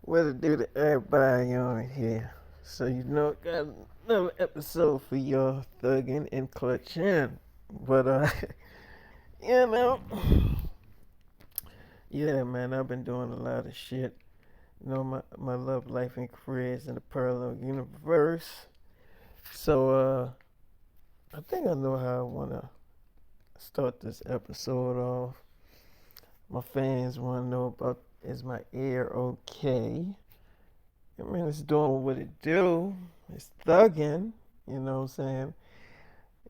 What to do to everybody on here? So got another episode for your thuggin' and clutching. But you know, yeah, man, I've been doing a lot of shit. My love life and career is in the parallel universe. So I think I know how I wanna start this episode off. My fans wanna know about is my ear okay? I mean, it's doing what it do. It's thugging. You know what I'm saying?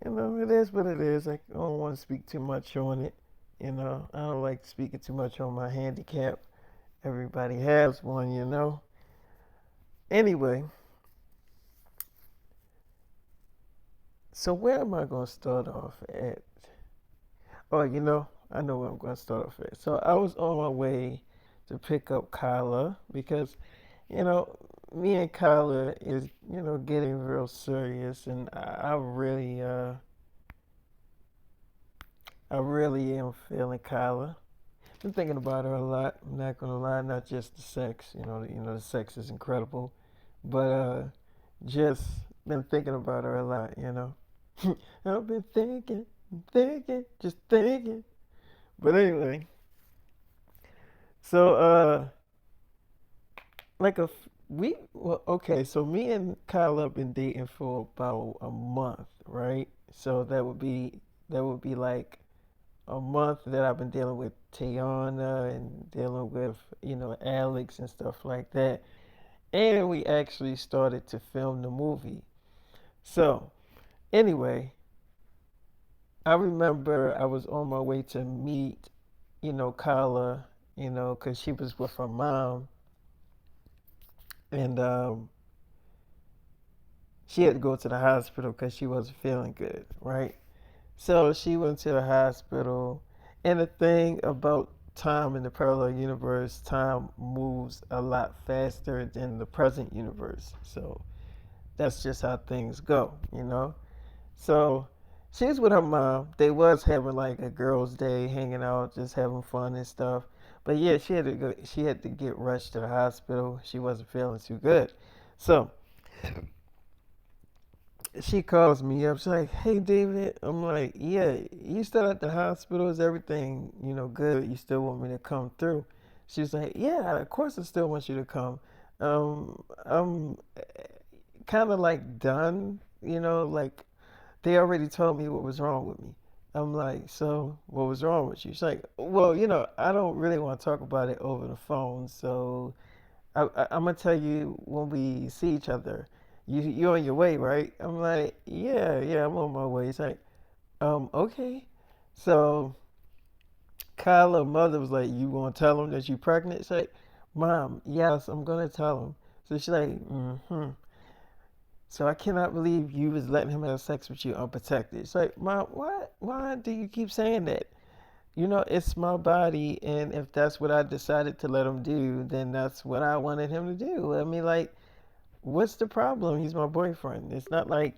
It is what it is. I don't want to speak too much on it. I don't like speaking too much on my handicap. Everybody has one. Anyway, so where am I going to start off at? Oh, I know where I'm going to start off at. So I was on my way to pick up Kyla because, you know, me and Kyla is, getting real serious, and I really am feeling Kyla. Been thinking about her a lot. I'm not gonna lie, not just the sex. The sex is incredible, but just been thinking about her a lot. I've been thinking, just thinking. But anyway, so like well, okay, so me and Kyle have been dating for about a month, right? So that would be like a month that I've been dealing with Tiana and dealing with, Alex and stuff like that. And we actually started to film the movie. So, anyway, I remember I was on my way to meet, Kyla, because she was with her mom. And she had to go to the hospital because she wasn't feeling good, right? So she went to the hospital. And the thing about time in the parallel universe, time moves a lot faster than the present universe. So that's just how things go. So she was with her mom. They was having like a girls' day, hanging out, just having fun and stuff. But yeah, she had to get rushed to the hospital. She wasn't feeling too good. So she calls me up. She's like, "Hey, David." I'm like, "Yeah, you still at the hospital? Is everything, good? You still want me to come through?" She's like, "Yeah, of course I still want you to come. I'm kind of like done, like they already told me what was wrong with me." I'm like, "So what was wron with you?" She's like, "Well, I don't really want to talk about it over the phone, so I'm gonna tell you when we see each other. You're on your way, right?" I'm like, "Yeah, yeah, I'm on my way." It's like, okay. So Kyla's mother was like, "You gonna tell him that you pregnant?" It's like, "Mom, yes, I'm gonna tell him." So she's like, "Mm-hmm." So I cannot believe you was letting him have sex with you unprotected. It's like, "Mom, why do you keep saying that? It's my body, and if that's what I decided to let him do, then that's what I wanted him to do. I mean, like, what's the problem? He's my boyfriend. It's not like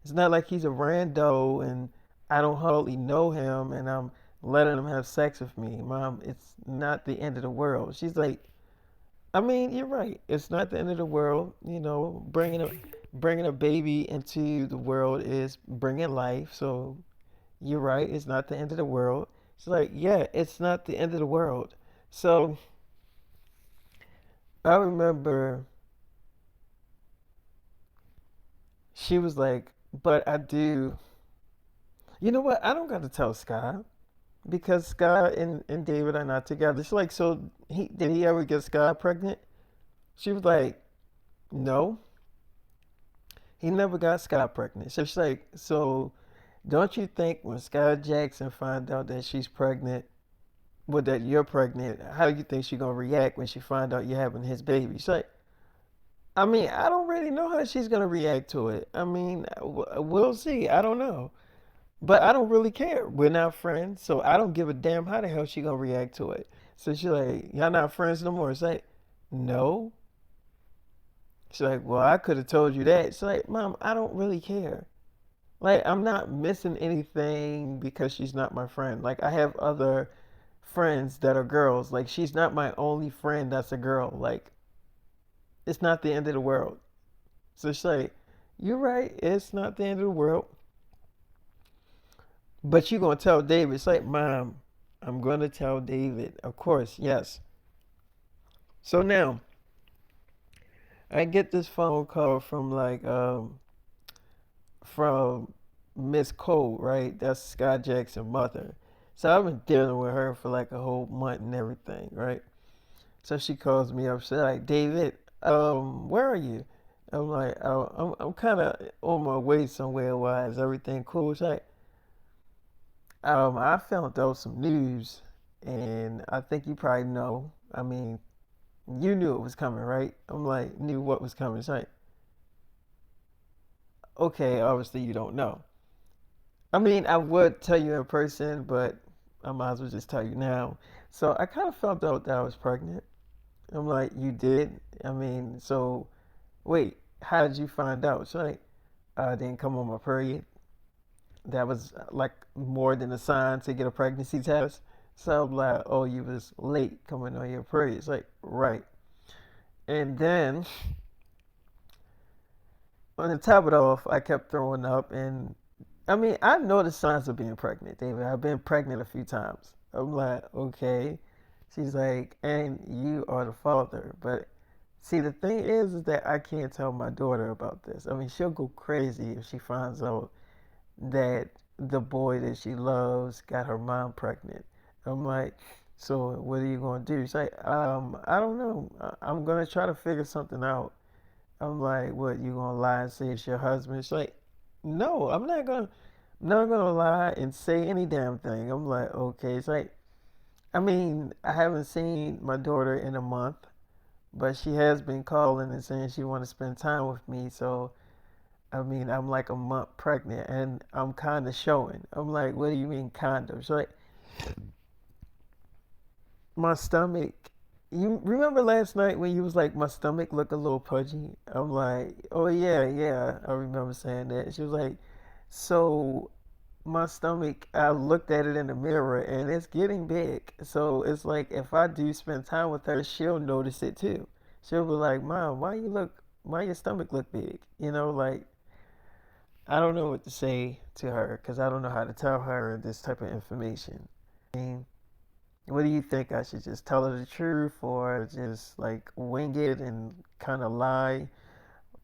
he's a rando and I don't hardly know him and I'm letting him have sex with me. Mom, it's not the end of the world." She's like, "I mean, you're right. It's not the end of the world. Bringing a baby into the world is bringing life. So you're right. It's not the end of the world." She's like, "Yeah, it's not the end of the world." So I remember she was like, "But I do." You know what? I don't got to tell Sky because Sky and David are not together. She's like, "So did he ever get Sky pregnant?" She was like, "No, he never got Sky pregnant." So she's like, "So don't you think when Sky Jackson find out that she's pregnant, well, that you're pregnant, how do you think she's gonna react when she find out you're having his baby?" She's like, "I mean, I don't really know how she's gonna react to it. I mean, we'll see. I don't know." But I don't really care. We're not friends, so I don't give a damn how the hell she gonna react to it. So she's like, "Y'all not friends no more?" It's like, "No." She's like, "Well, I could have told you that." She's like, "Mom, I don't really care. Like, I'm not missing anything because she's not my friend. Like, I have other friends that are girls. Like she's not my only friend that's a girl. Like it's not the end of the world. So she's like, you're right, it's not the end of the world. But you gonna tell David. It's like, Mom, I'm gonna tell David. Of course, yes. So now I get this phone call from from Miss Cole, right? That's Scott Jackson's mother. So I've been dealing with her for like a whole month and everything, right? So she calls me up. She's like, David, where are you? I'm like, oh, I'm kind of on my way somewhere. Why is everything cool? She's like, I found out some news, and I think you probably know. I mean, you knew it was coming, right? I'm like, knew what was coming. She's like, okay, obviously you don't know. I mean, I would tell you in person, but I might as well just tell you now. So I kind of found out that I was pregnant. I'm like, you did? I mean, so wait, how did you find out? She's like, I didn't come on my period. That was like more than a sign to get a pregnancy test. So I'm like, oh, you was late coming on your period. It's like, right. And then on the top of it off, I kept throwing up. And I mean, I know the signs of being pregnant, David. I've been pregnant a few times. I'm like, okay. She's like, and you are the father. But see, the thing is that I can't tell my daughter about this. I mean, she'll go crazy if she finds out that the boy that she loves got her mom pregnant. I'm like, so what are you gonna do? She's like, I don't know. I'm gonna try to figure something out. I'm like, what? You gonna lie and say it's your husband? She's like, no, not gonna lie and say any damn thing. I'm like, okay. It's like, I mean, I haven't seen my daughter in a month, but she has been calling and saying she want to spend time with me. So I mean, I'm like a month pregnant and I'm kind of showing. I'm like, what do you mean kind of? So like, my stomach. You remember last night when you was like, my stomach look a little pudgy? I'm like, oh yeah, yeah, I remember saying that. She was like, so my stomach, I looked at it in the mirror and it's getting big. So it's like if I do spend time with her, she'll notice it too. She'll be like, Mom, why your stomach look big? You know, like I don't know what to say to her because I don't know how to tell her this type of information. I mean, what do you think? I should just tell her the truth or just like wing it and kind of lie?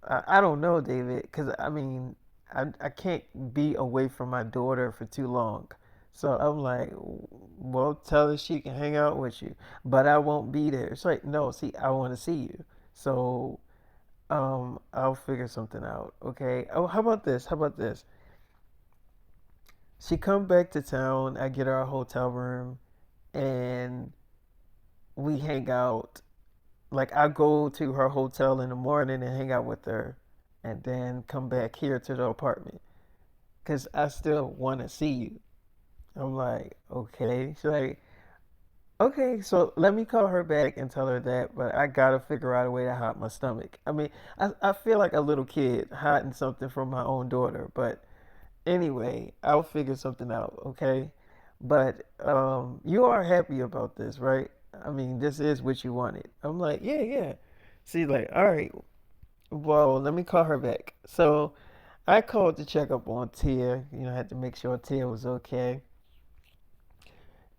I don't know, David, because I mean, I can't be away from my daughter for too long. So I'm like, well, tell her she can hang out with you, but I won't be there. It's like, no, see, I want to see you. So I'll figure something out. Okay. Oh, how about this? How about this? She come back to town. I get her a hotel room, and we hang out. Like I go to her hotel in the morning and hang out with her, and then come back here to the apartment because I still want to see you. I'm like, okay. She's like, okay, so let me call her back and tell her that, but I gotta figure out a way to hide my stomach. I mean, I feel like a little kid hiding something from my own daughter, but anyway, I'll figure something out, okay? But you are happy about this, right? I mean, this is what you wanted. I'm like, yeah, yeah. She's like, all right, well, let me call her back. So I called to check up on Tia. You know, I had to make sure Tia was okay.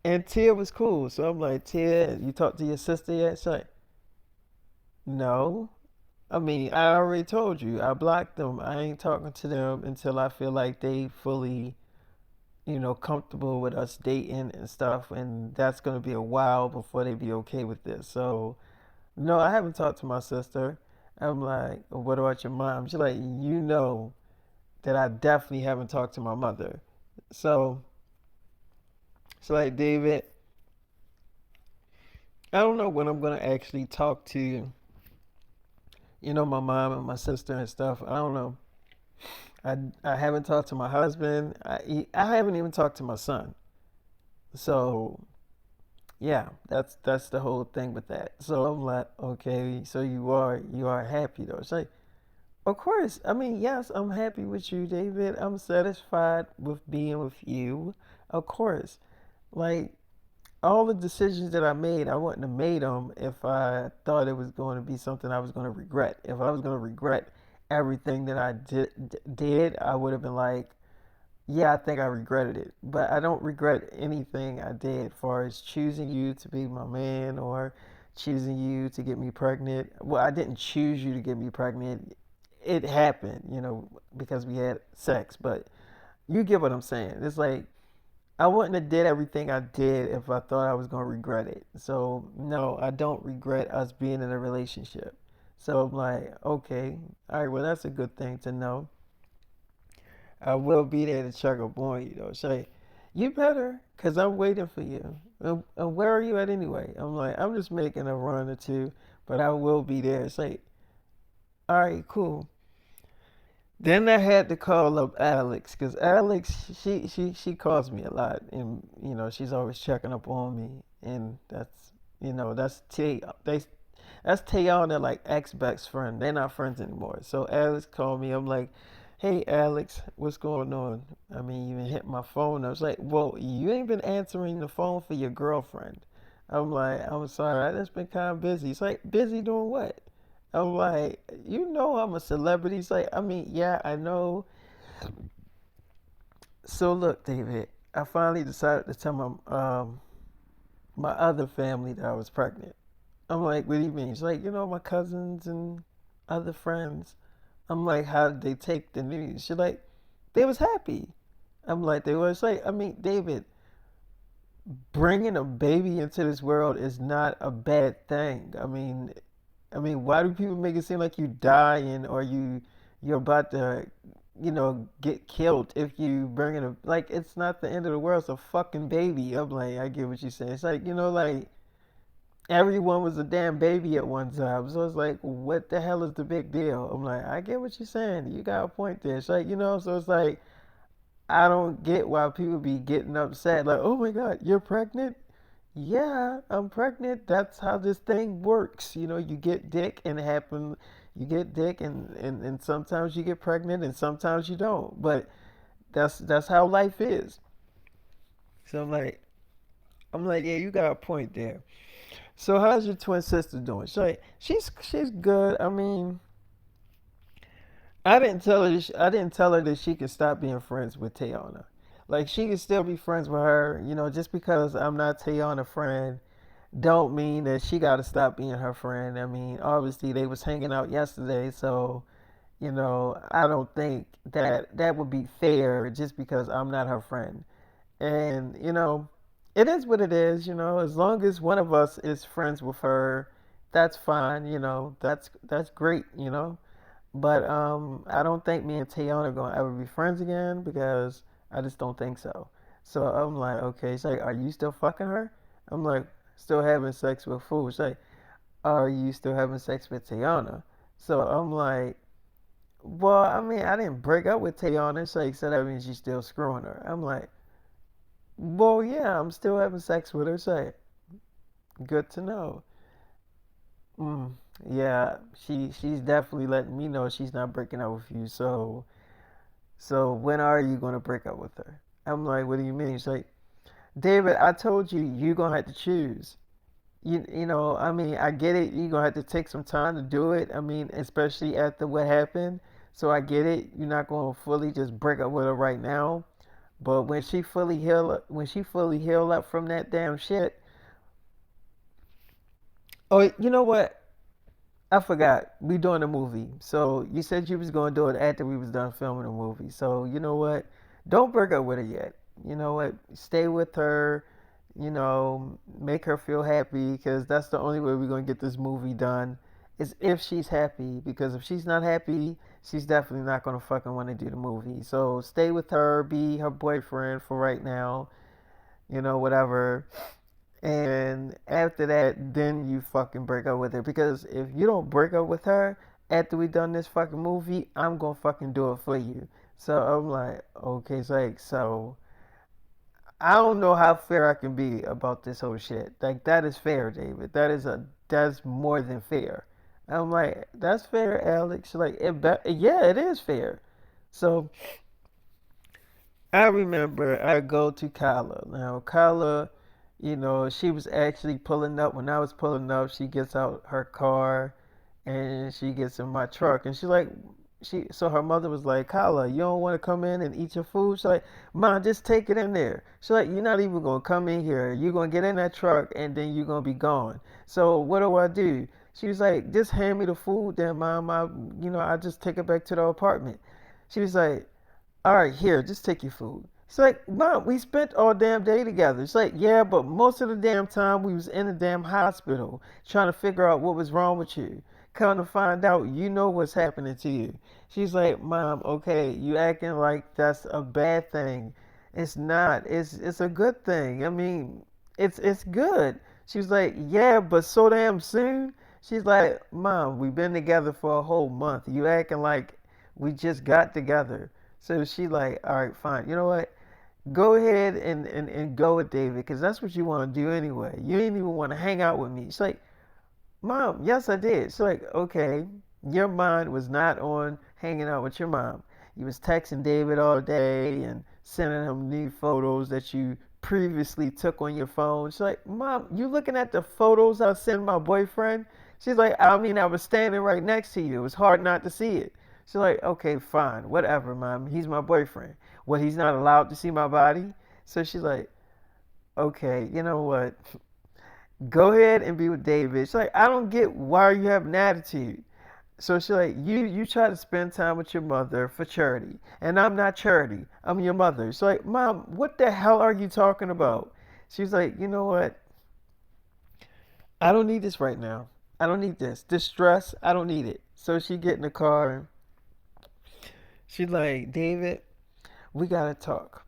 And Tia was cool. So I'm like, Tia, you talked to your sister yet? She's like, no. I mean, I already told you. I blocked them. I ain't talking to them until I feel like they fully, comfortable with us dating and stuff. And that's going to be a while before they be okay with this. So, no, I haven't talked to my sister. I'm like, what about your mom? She's like, you know that I definitely haven't talked to my mother. So, she's like, David, I don't know when I'm going to actually talk to, my mom and my sister and stuff. I don't know. I haven't talked to my husband. I haven't even talked to my son. So yeah, that's the whole thing with that. So I'm like, okay, so you are happy though. It's like, of course. I mean, yes, I'm happy with you, David. I'm satisfied with being with you. Of course. Like, all the decisions that I made, I wouldn't have made them if I thought it was going to be something I was going to regret. If I was going to regret everything that I did, I would have been like, yeah, I think I regretted it. But I don't regret anything I did, as far as choosing you to be my man or choosing you to get me pregnant. Well, I didn't choose you to get me pregnant. It happened, because we had sex. But you get what I'm saying. It's like I wouldn't have did everything I did if I thought I was gonna regret it. So no, I don't regret us being in a relationship. So I'm like, okay, all right, well that's a good thing to know. I will be there to check up on you though. Say, you better, cause I'm waiting for you. And where are you at anyway? I'm like, I'm just making a run or two, but I will be there. Say, all right, cool. Then I had to call up Alex because Alex, she calls me a lot, and she's always checking up on me, and that's Tayana, like ex best friend. They're not friends anymore. So Alex called me. I'm like, hey Alex, what's going on? I mean, you even hit my phone. I was like, well, you ain't been answering the phone for your girlfriend. I'm like, I'm sorry, I just been kind of busy. It's like, busy doing what? I'm like, I'm a celebrity. It's like, I mean, yeah, I know. So look, David, I finally decided to tell my other family that I was pregnant. I'm like, what do you mean? She's like, my cousins and other friends. I'm like, how did they take the news? She's like, they was happy. I'm like, they was like, I mean, David, bringing a baby into this world is not a bad thing. I mean, why do people make it seem like you dying or you're about to, get killed if you bring in a like it's not the end of the world, it's a fucking baby. I'm like, I get what you're saying. It's like, like everyone was a damn baby at one time. So it's like, what the hell is the big deal? I'm like, I get what you're saying. You got a point there. It's like, so it's like I don't get why people be getting upset. Like, oh my God, you're pregnant? Yeah, I'm pregnant. That's how this thing works. You get dick and it happen. You get dick and sometimes you get pregnant and sometimes you don't. But that's how life is. So I'm like, yeah, you got a point there. So how's your twin sister doing? She's good. I mean, I didn't tell her that she could stop being friends with Tayana. Like she could still be friends with her, just because I'm not Tayana friend don't mean that she got to stop being her friend. I mean, obviously they was hanging out yesterday, so I don't think that that would be fair just because I'm not her friend. And it is what it is. As long as one of us is friends with her, that's fine. That's great. But I don't think me and Tayana are gonna ever be friends again because I just don't think so. So I'm like, okay. She's like, are you still fucking her? I'm like, still having sex with who? She's like, are you still having sex with Tayana? So I'm like, well, I mean, I didn't break up with Tayana. She's like, so that means you're still screwing her. I'm like, well, yeah, I'm still having sex with her. She's like, good to know. Mm, yeah, she's definitely letting me know she's not breaking up with you. So when are you gonna break up with her? I'm like, what do you mean? She's like, David, I told you you're gonna have to choose. I mean, I get it. You're gonna have to take some time to do it. I mean, especially after what happened. So I get it. You're not gonna fully just break up with her right now. But when she fully heal up from that damn shit. Oh, you know what? I forgot. We doing a movie. So you said you was gonna do it after we was done filming the movie. So you know what? Don't break up with her yet. You know what? Stay with her. Make her feel happy because that's the only way we're gonna get this movie done. Is if she's happy. Because if she's not happy, she's definitely not gonna fucking want to do the movie. So stay with her. Be her boyfriend for right now. Whatever. And after that, then you fucking break up with her. Because if you don't break up with her after we done this fucking movie, I'm gonna fucking do it for you. So I'm like, okay, so I don't know how fair I can be about this whole shit. Like that is fair, David. That's more than fair. I'm like, that's fair, Alex. Like yeah, it is fair. So I remember I go to Kyla. Now Kyla, She was actually pulling up. When I was pulling up, she gets out her car and she gets in my truck. And she's like, so her mother was like, Kyla, you don't want to come in and eat your food? She's like, Mom, just take it in there. She's like, you're not even going to come in here. You're going to get in that truck and then you're going to be gone. So what do I do? She was like, just hand me the food then, Mom. I just take it back to the apartment. She was like, all right, here, just take your food. It's like, Mom, we spent all damn day together. It's like, yeah, but most of the damn time we was in the damn hospital trying to figure out what was wrong with you. Come to find out, you know what's happening to you. She's like, Mom, okay, you acting like that's a bad thing. It's not. It's a good thing. I mean, it's good. She's like, yeah, but so damn soon. She's like, Mom, we've been together for a whole month. You acting like we just got together. So she like, all right, fine. You know what? Go ahead and go with David because that's what you want to do anyway. You didn't even want to hang out with me. She's like, Mom, yes, I did. She's like, okay, your mind was not on hanging out with your mom. You was texting David all day and sending him new photos that you previously took on your phone. She's like, Mom, you looking at the photos I sent my boyfriend? She's like, I mean, I was standing right next to you. It was hard not to see it. She's like, okay, fine, whatever, Mom. He's my boyfriend. What, he's not allowed to see my body? So she's like, okay, you know what? Go ahead and be with David. She's like, I don't get why you have an attitude. So she's like, you try to spend time with your mother for charity, and I'm not charity. I'm your mother. She's like, Mom, what the hell are you talking about? She's like, you know what? I don't need this right now. I don't need this. This stress, I don't need it. So she get in the car and she's like, David, we gotta talk.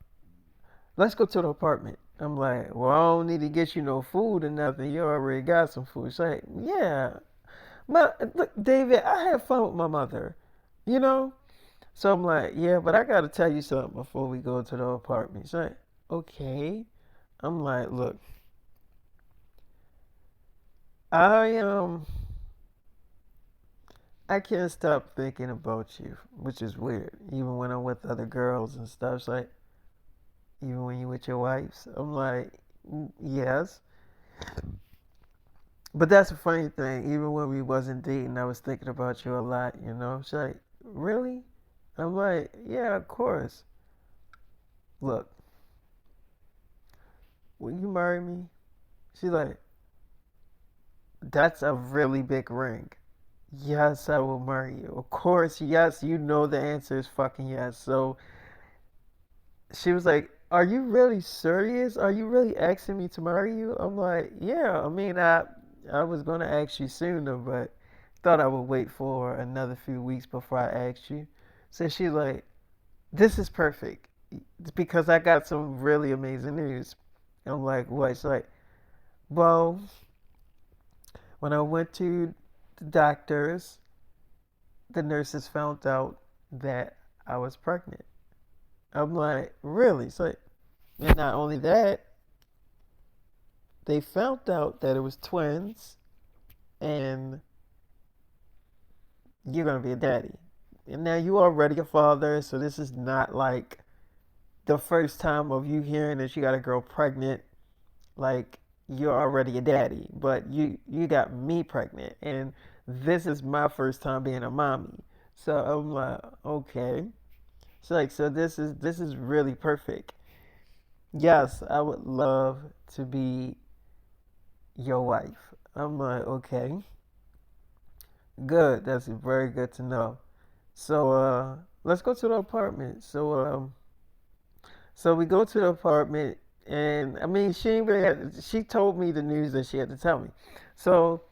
Let's go to the apartment. I'm like, well, I don't need to get you no food or nothing. You already got some food. She's like, yeah. Look, David, I had fun with my mother, you know? So I'm like, yeah, but I gotta tell you something before we go to the apartment. She's like, okay. I'm like, look, I I can't stop thinking about you, which is weird. Even when I'm with other girls and stuff, it's like, even when you with your wives, I'm like, yes. But that's a funny thing. Even when we wasn't dating, I was thinking about you a lot. She's like, really? I'm like, yeah, of course. Look, will you marry me? She's like, that's a really big ring. Yes, I will marry you. Of course, yes, you know the answer is fucking yes. So she was like, are you really serious? Are you really asking me to marry you? I'm like, yeah, I mean, I was gonna ask you sooner, but thought I would wait for another few weeks before I asked you. So she's like, this is perfect because I got some really amazing news. I'm like, what? She's like, well, when I went to the doctors, the nurses found out that I was pregnant. I'm like, really? She's like, and not only that, they found out that it was twins and you're gonna be a daddy. And now you already a father, so this is not like the first time of you hearing that you got a girl pregnant. Like you're already a daddy, but you got me pregnant, and this is my first time being a mommy. So I'm like, okay. So this is really perfect. Yes, I would love to be your wife. I'm like, okay, good. That's very good to know. So let's go to the apartment. So we go to the apartment, and I mean, she told me the news that she had to tell me. So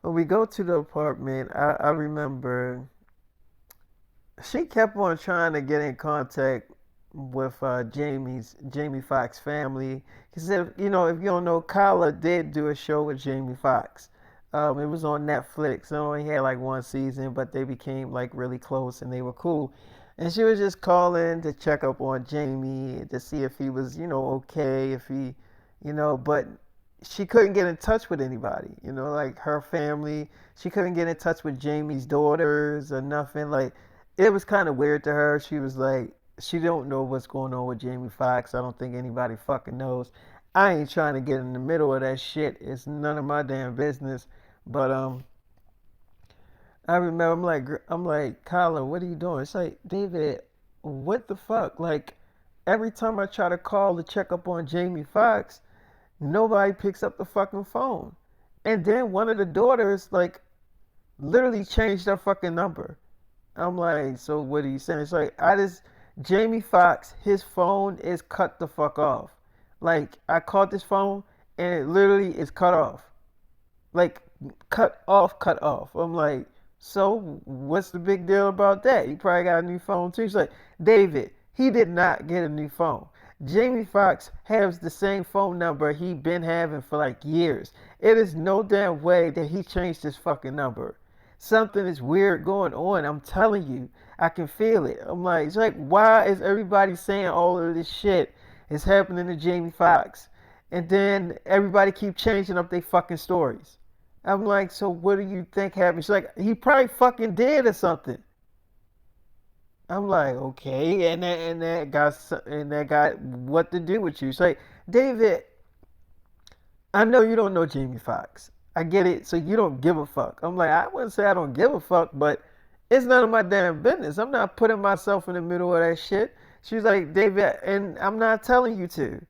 when we go to the apartment, I remember she kept on trying to get in contact with Jamie Foxx family. He said, if you don't know, Kyla did do a show with Jamie Foxx. It was on Netflix. It only had like one season, but they became like really close and they were cool. And she was just calling to check up on Jamie to see if he was, okay, if but she couldn't get in touch with anybody, like her family. She couldn't get in touch with Jamie's daughters or nothing. Like, it was kind of weird to her. She was like, she don't know what's going on with Jamie Foxx. I don't think anybody fucking knows. I ain't trying to get in the middle of that shit. It's none of my damn business. But I remember I'm like, Kyla, what are you doing? It's like, David, what the fuck? Like, every time I try to call to check up on Jamie Foxx, nobody picks up the fucking phone. And then one of the daughters, like, literally changed their fucking number. I'm like, so what are you saying? It's like, Jamie Foxx, his phone is cut the fuck off. Like, I called this phone and it literally is cut off. Like, cut off, cut off. I'm like, so what's the big deal about that? You probably got a new phone too. She's like, David, he did not get a new phone. Jamie Foxx has the same phone number he been having for like years. It is no damn way that he changed his fucking number. Something is weird going on. I'm telling you, I can feel it. I'm like, it's like, why is everybody saying all of this shit is happening to Jamie Foxx? And then everybody keep changing up their fucking stories. I'm like, so what do you think happened? She's like, he probably fucking did or something. I'm like, okay, and that got what to do with you? It's like, David, I know you don't know Jamie Foxx. I get it, so you don't give a fuck. I'm like, I wouldn't say I don't give a fuck, but it's none of my damn business. I'm not putting myself in the middle of that shit. She's like, David, and I'm not telling you to.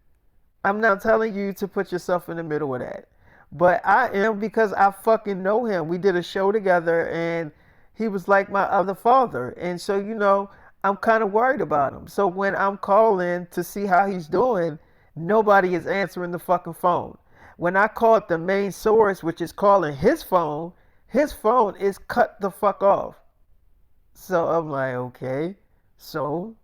I'm not telling you to put yourself in the middle of that. But I am because I fucking know him. We did a show together and he was like my other father. And so, I'm kind of worried about him. So when I'm calling to see how he's doing, nobody is answering the fucking phone. When I called the main source, which is calling his phone is cut the fuck off. So I'm like, okay. So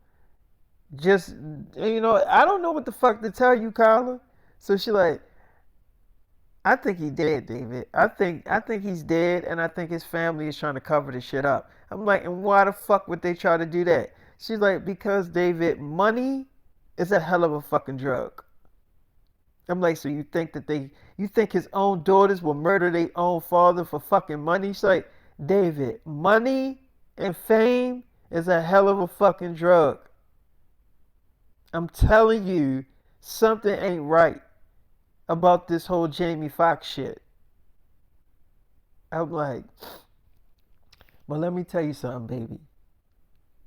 just, I don't know what the fuck to tell you, Kyla. So she like, I think he dead, David. I think he's dead, and I think his family is trying to cover this shit up. I'm like, and why the fuck would they try to do that? She's like, because David, money is a hell of a fucking drug. I'm like, so you think his own daughters will murder their own father for fucking money? She's like, David, money and fame is a hell of a fucking drug. I'm telling you, something ain't right about this whole Jamie Foxx shit. I'm like, but let me tell you something, baby.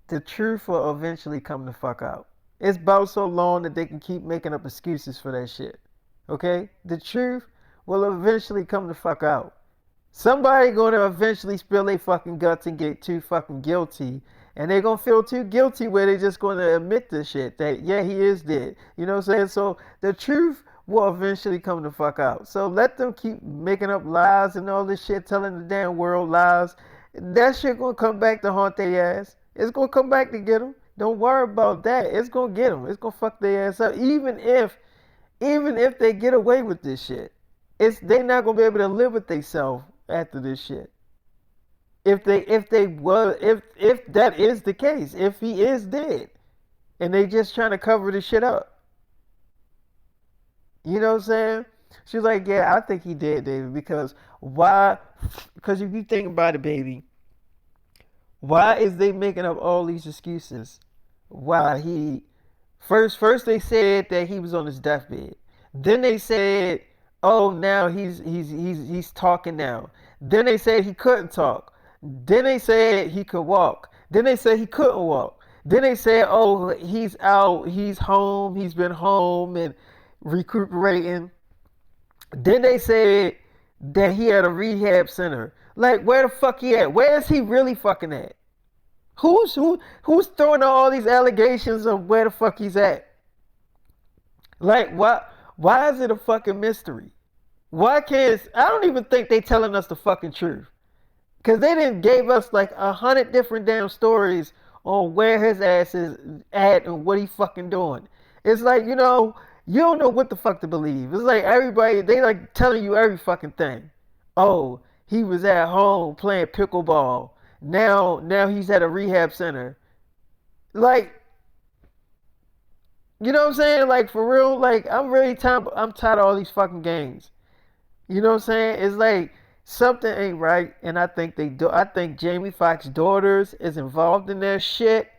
The truth will eventually come the fuck out. It's about so long that they can keep making up excuses for that shit. Okay? The truth will eventually come the fuck out. Somebody gonna eventually spill their fucking guts and get too fucking guilty. And they gonna feel too guilty where they just gonna admit this shit. That, yeah, he is dead. You know what I'm saying? So the truth will eventually come the fuck out. So let them keep making up lies and all this shit, telling the damn world lies. That shit gonna come back to haunt their ass. It's gonna come back to get them. Don't worry about that. It's gonna get them. It's gonna fuck their ass up. Even if they get away with this shit, they not gonna be able to live with themselves after this shit. If that is the case, if he is dead, and they just trying to cover this shit up, you know what I'm saying? She's like, yeah, I think he did, David, because why? Because if you think about it, baby, why is they making up all these excuses? Why he first they said that he was on his deathbed. Then they said, oh, now he's talking now. Then they said he couldn't talk. Then they said he could walk. Then they said he couldn't walk. Then they said, oh, he's out, he's home, he's been home and recuperating. Then they said that he had a rehab center. Like, where the fuck he at? Where is he really fucking at? Who's throwing out all these allegations of where the fuck he's at? Like, why is it a fucking mystery? Why can't I don't even think they telling us the fucking truth. Cause they didn't gave us like 100 different damn stories on where his ass is at and what he fucking doing. It's like, you don't know what the fuck to believe. It's like everybody, they like telling you every fucking thing. Oh, he was at home playing pickleball. Now he's at a rehab center. Like, you know what I'm saying? Like, for real, like, I'm tired of all these fucking games. You know what I'm saying? It's like something ain't right, and I think they do. I think Jamie Foxx's daughters is involved in that shit,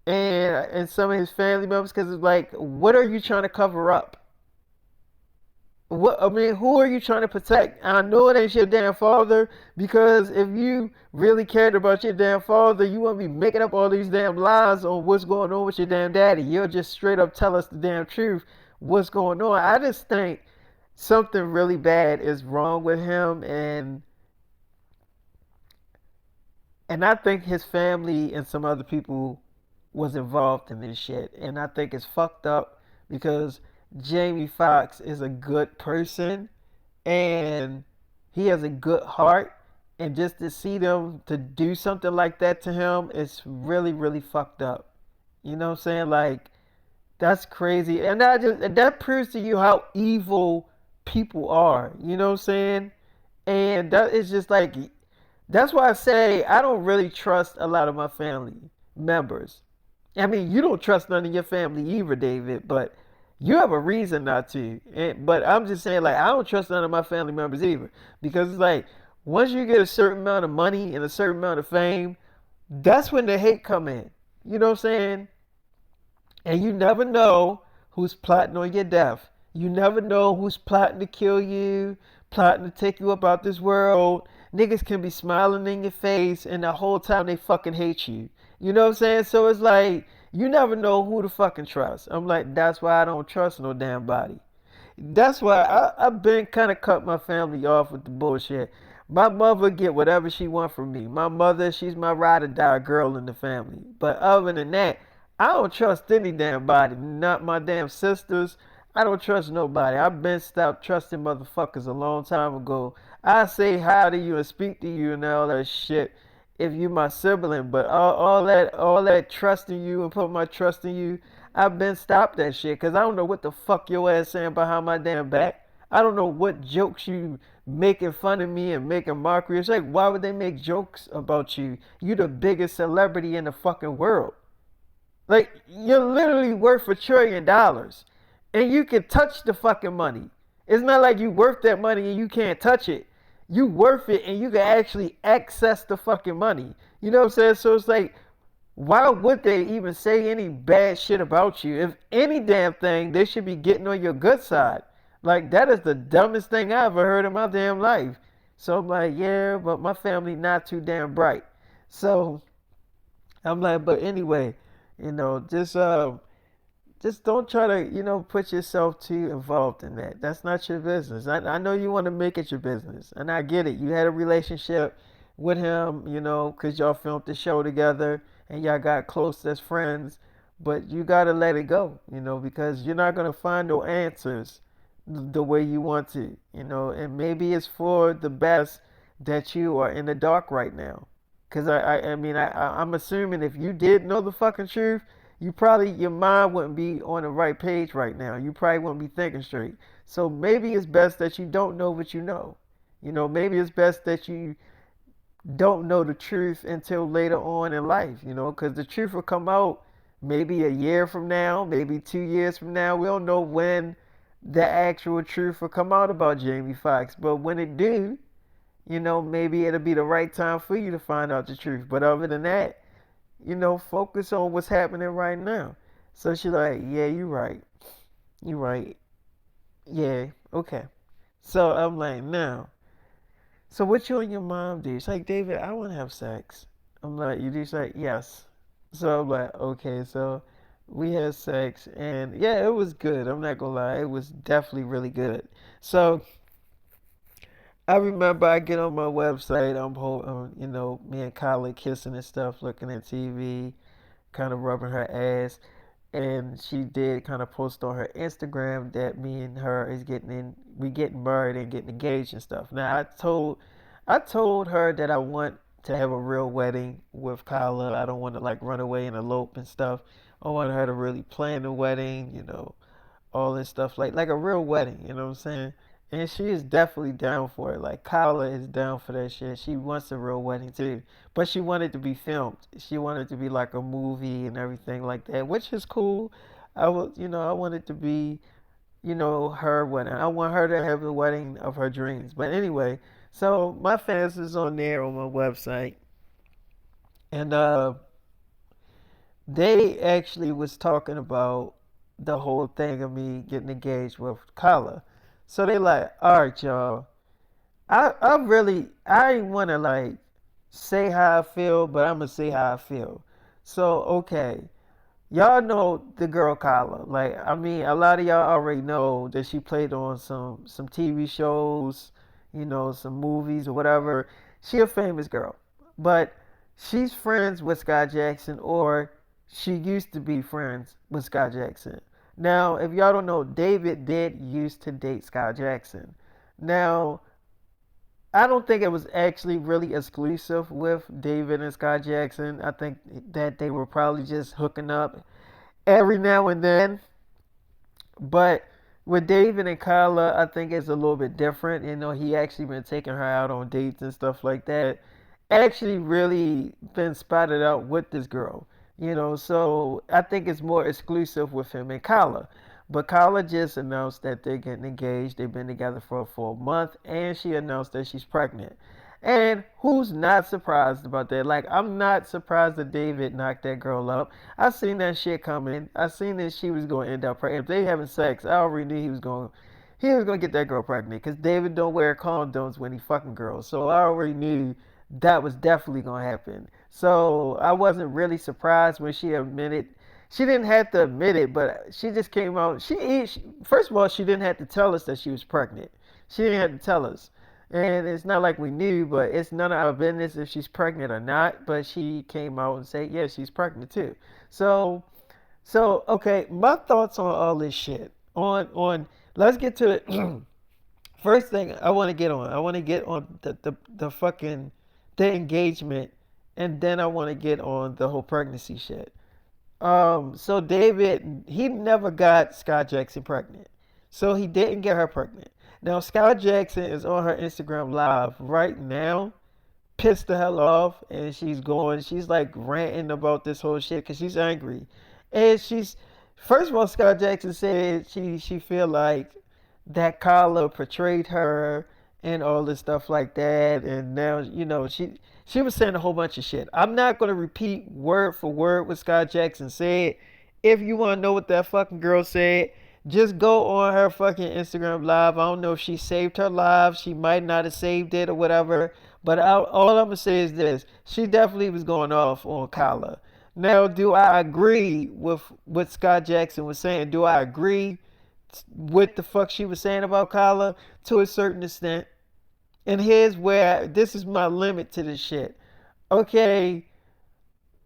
and some of his family members, because it's like, what are you trying to cover up? What I mean, who are you trying to protect? I know it ain't your damn father, because if you really cared about your damn father, you wouldn't be making up all these damn lies on what's going on with your damn daddy. You'll just straight up tell us the damn truth, what's going on. I just think something really bad is wrong with him, and I think his family and some other people was involved in this shit. And I think it's fucked up because Jamie Foxx is a good person and he has a good heart. And just to see them to do something like that to him, it's really, really fucked up. You know what I'm saying? Like, that's crazy. And that proves to you how evil people are. You know what I'm saying? And that is just like, that's why I say I don't really trust a lot of my family members. I mean, you don't trust none of your family either, David, but you have a reason not to. But I'm just saying, like, I don't trust none of my family members either. Because it's like, once you get a certain amount of money and a certain amount of fame, that's when the hate come in. You know what I'm saying? And you never know who's plotting on your death. You never know who's plotting to kill you, plotting to take you up out this world. Niggas can be smiling in your face and the whole time they fucking hate you. You know what I'm saying? So it's like, you never know who to fucking trust. I'm like, that's why I don't trust no damn body. That's why I've been kind of cut my family off with the bullshit. My mother get whatever she want from me. My mother, she's my ride or die girl in the family. But other than that, I don't trust any damn body. Not my damn sisters. I don't trust nobody. I've been stopped trusting motherfuckers a long time ago. I say hi to you and speak to you and all that shit if you my sibling, but all that trusting you and putting my trust in you, I've been stopped that shit because I don't know what the fuck your ass saying behind my damn back. I don't know what jokes you making fun of me and making mockery. It's like, why would they make jokes about you? You the biggest celebrity in the fucking world. Like, you're literally worth $1 trillion. And you can touch the fucking money. It's not like you worth that money and you can't touch it. You worth it and you can actually access the fucking money. You know what I'm saying? So it's like, why would they even say any bad shit about you? If any damn thing, they should be getting on your good side. Like, that is the dumbest thing I ever heard in my damn life. So I'm like, yeah, but my family not too damn bright. So I'm like, but anyway, you know, just don't try to, put yourself too involved in that. That's not your business. I know you want to make it your business, and I get it. You had a relationship with him, because y'all filmed the show together and y'all got close as friends, but you got to let it go, because you're not going to find no answers the way you want to, and maybe it's for the best that you are in the dark right now. Because I'm assuming if you did know the fucking truth, your mind wouldn't be on the right page right now. You probably wouldn't be thinking straight. So maybe it's best that you don't know what you know. Maybe it's best that you don't know the truth until later on in life, because the truth will come out maybe a year from now, maybe 2 years from now. We don't know when the actual truth will come out about Jamie Foxx, but when it do, maybe it'll be the right time for you to find out the truth. But other than that, focus on what's happening right now. So she's like, yeah, you right. You right. Yeah, okay. So I'm like, now, so what you and your mom do? She's like, David, I want to have sex. I'm like, you do? She's like, yes. So I'm like, okay, so we had sex and yeah, it was good. I'm not gonna lie, it was definitely really good. So I remember I get on my website, me and Kyla kissing and stuff, looking at TV, kind of rubbing her ass, and she did kind of post on her Instagram that me and her is we getting married and getting engaged and stuff. Now I told her that I want to have a real wedding with Kyla. I don't want to like run away and elope and stuff. I want her to really plan the wedding, all this stuff like a real wedding, you know what I'm saying? And she is definitely down for it. Like Kyla is down for that shit. She wants a real wedding too. But she wanted to be filmed. She wanted to be like a movie and everything like that, which is cool. I wanted to be, her wedding. I want her to have the wedding of her dreams. But anyway, so my fans is on there on my website. And they actually was talking about the whole thing of me getting engaged with Kyla. So they like, all right, y'all. I ain't wanna like say how I feel, but I'm gonna say how I feel. So okay, y'all know the girl Kyla. Like, I mean, a lot of y'all already know that she played on some TV shows, some movies or whatever. She a famous girl, but she's friends with Scott Jackson, or she used to be friends with Scott Jackson. Now, if y'all don't know, David did used to date Scott Jackson. Now, I don't think it was actually really exclusive with David and Scott Jackson. I think that they were probably just hooking up every now and then. But with David and Kyla, I think it's a little bit different. He actually been taking her out on dates and stuff like that. Actually, really been spotted out with this girl. So I think it's more exclusive with him and Kyla. But Kyla just announced that they're getting engaged. They've been together for a month, and she announced that she's pregnant. And who's not surprised about that? Like, I'm not surprised that David knocked that girl up. I seen that shit coming. I seen that she was going to end up pregnant. If they having sex, I already knew he was going to get that girl pregnant. Because David don't wear condoms when he fucking girls. So I already knew that was definitely going to happen. So I wasn't really surprised when she admitted. She didn't have to admit it, but she just came out. First of all, she didn't have to tell us that she was pregnant. She didn't have to tell us. And it's not like we knew, but it's none of our business if she's pregnant or not. But she came out and said, yeah, she's pregnant too. So, okay, my thoughts on all this shit. Let's get to it. First thing I want to get on. I want to get on the fucking the engagement, and then I want to get on the whole pregnancy shit. So David, he never got Scott Jackson pregnant. So he didn't get her pregnant. Now Scott Jackson is on her Instagram live right now, pissed the hell off, and she's like ranting about this whole shit because she's angry. And first of all, Scott Jackson said she feel like that Kyla portrayed her and all this stuff like that. And now, she was saying a whole bunch of shit. I'm not gonna repeat word for word what Scott Jackson said. If you wanna know what that fucking girl said, just go on her fucking Instagram live. I don't know if she saved her live. She might not have saved it or whatever. But all I'm gonna say is this: she definitely was going off on Kyla. Now, do I agree with what Scott Jackson was saying? Do I agree what the fuck she was saying about Kyla? To a certain extent. And here's where this is my limit to this shit. Okay,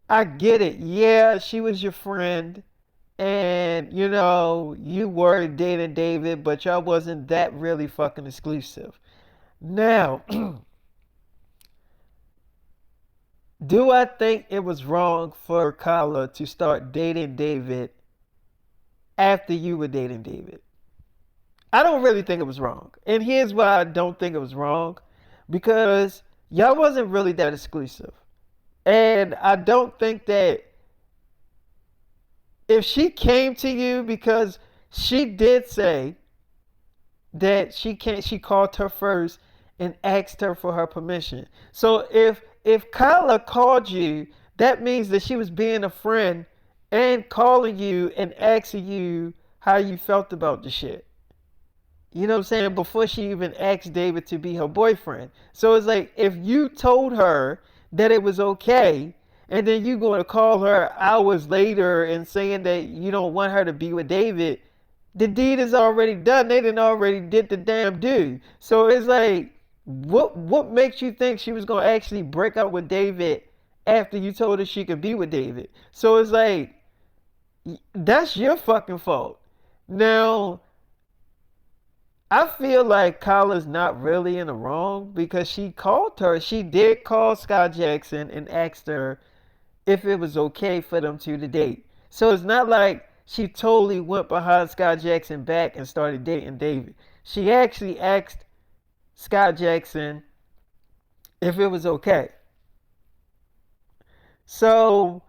I get it. Yeah, she was your friend, and you were dating David, but y'all wasn't that really fucking exclusive. Now, do I think it was wrong for Kyla to start dating David after you were dating David? I don't really think it was wrong. And here's why I don't think it was wrong. Because y'all wasn't really that exclusive. And I don't think that if she came to you, because she did say that she called her first and asked her for her permission. So if Kyla called you, that means that she was being a friend and calling you and asking you how you felt about the shit. You know what I'm saying? Before she even asked David to be her boyfriend. So it's like if you told her that it was okay, and then you going to call her hours later and saying that you don't want her to be with David, the deed is already done. They didn't already did the damn dude. So it's like, what makes you think she was gonna actually break up with David after you told her she could be with David? So it's like, that's your fucking fault. Now, I feel like Kyla's not really in the wrong because she called her. She did call Scott Jackson and asked her if it was okay for them to date. So it's not like she totally went behind Scott Jackson back and started dating David. She actually asked Scott Jackson if it was okay. So,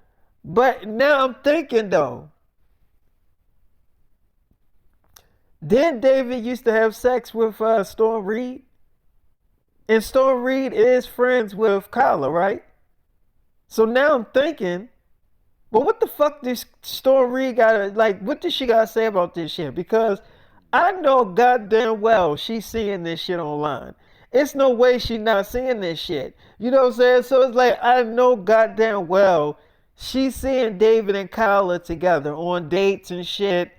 but now I'm thinking though, did David used to have sex with Storm Reed? And Storm Reed is friends with Kyla, right? So now I'm thinking, well, what the fuck does Storm Reed gotta like? What does she gotta say about this shit? Because I know goddamn well she's seeing this shit online. It's no way she not seeing this shit. You know what I'm saying? So it's like I know goddamn well she's seeing David and Kyla together on dates and shit,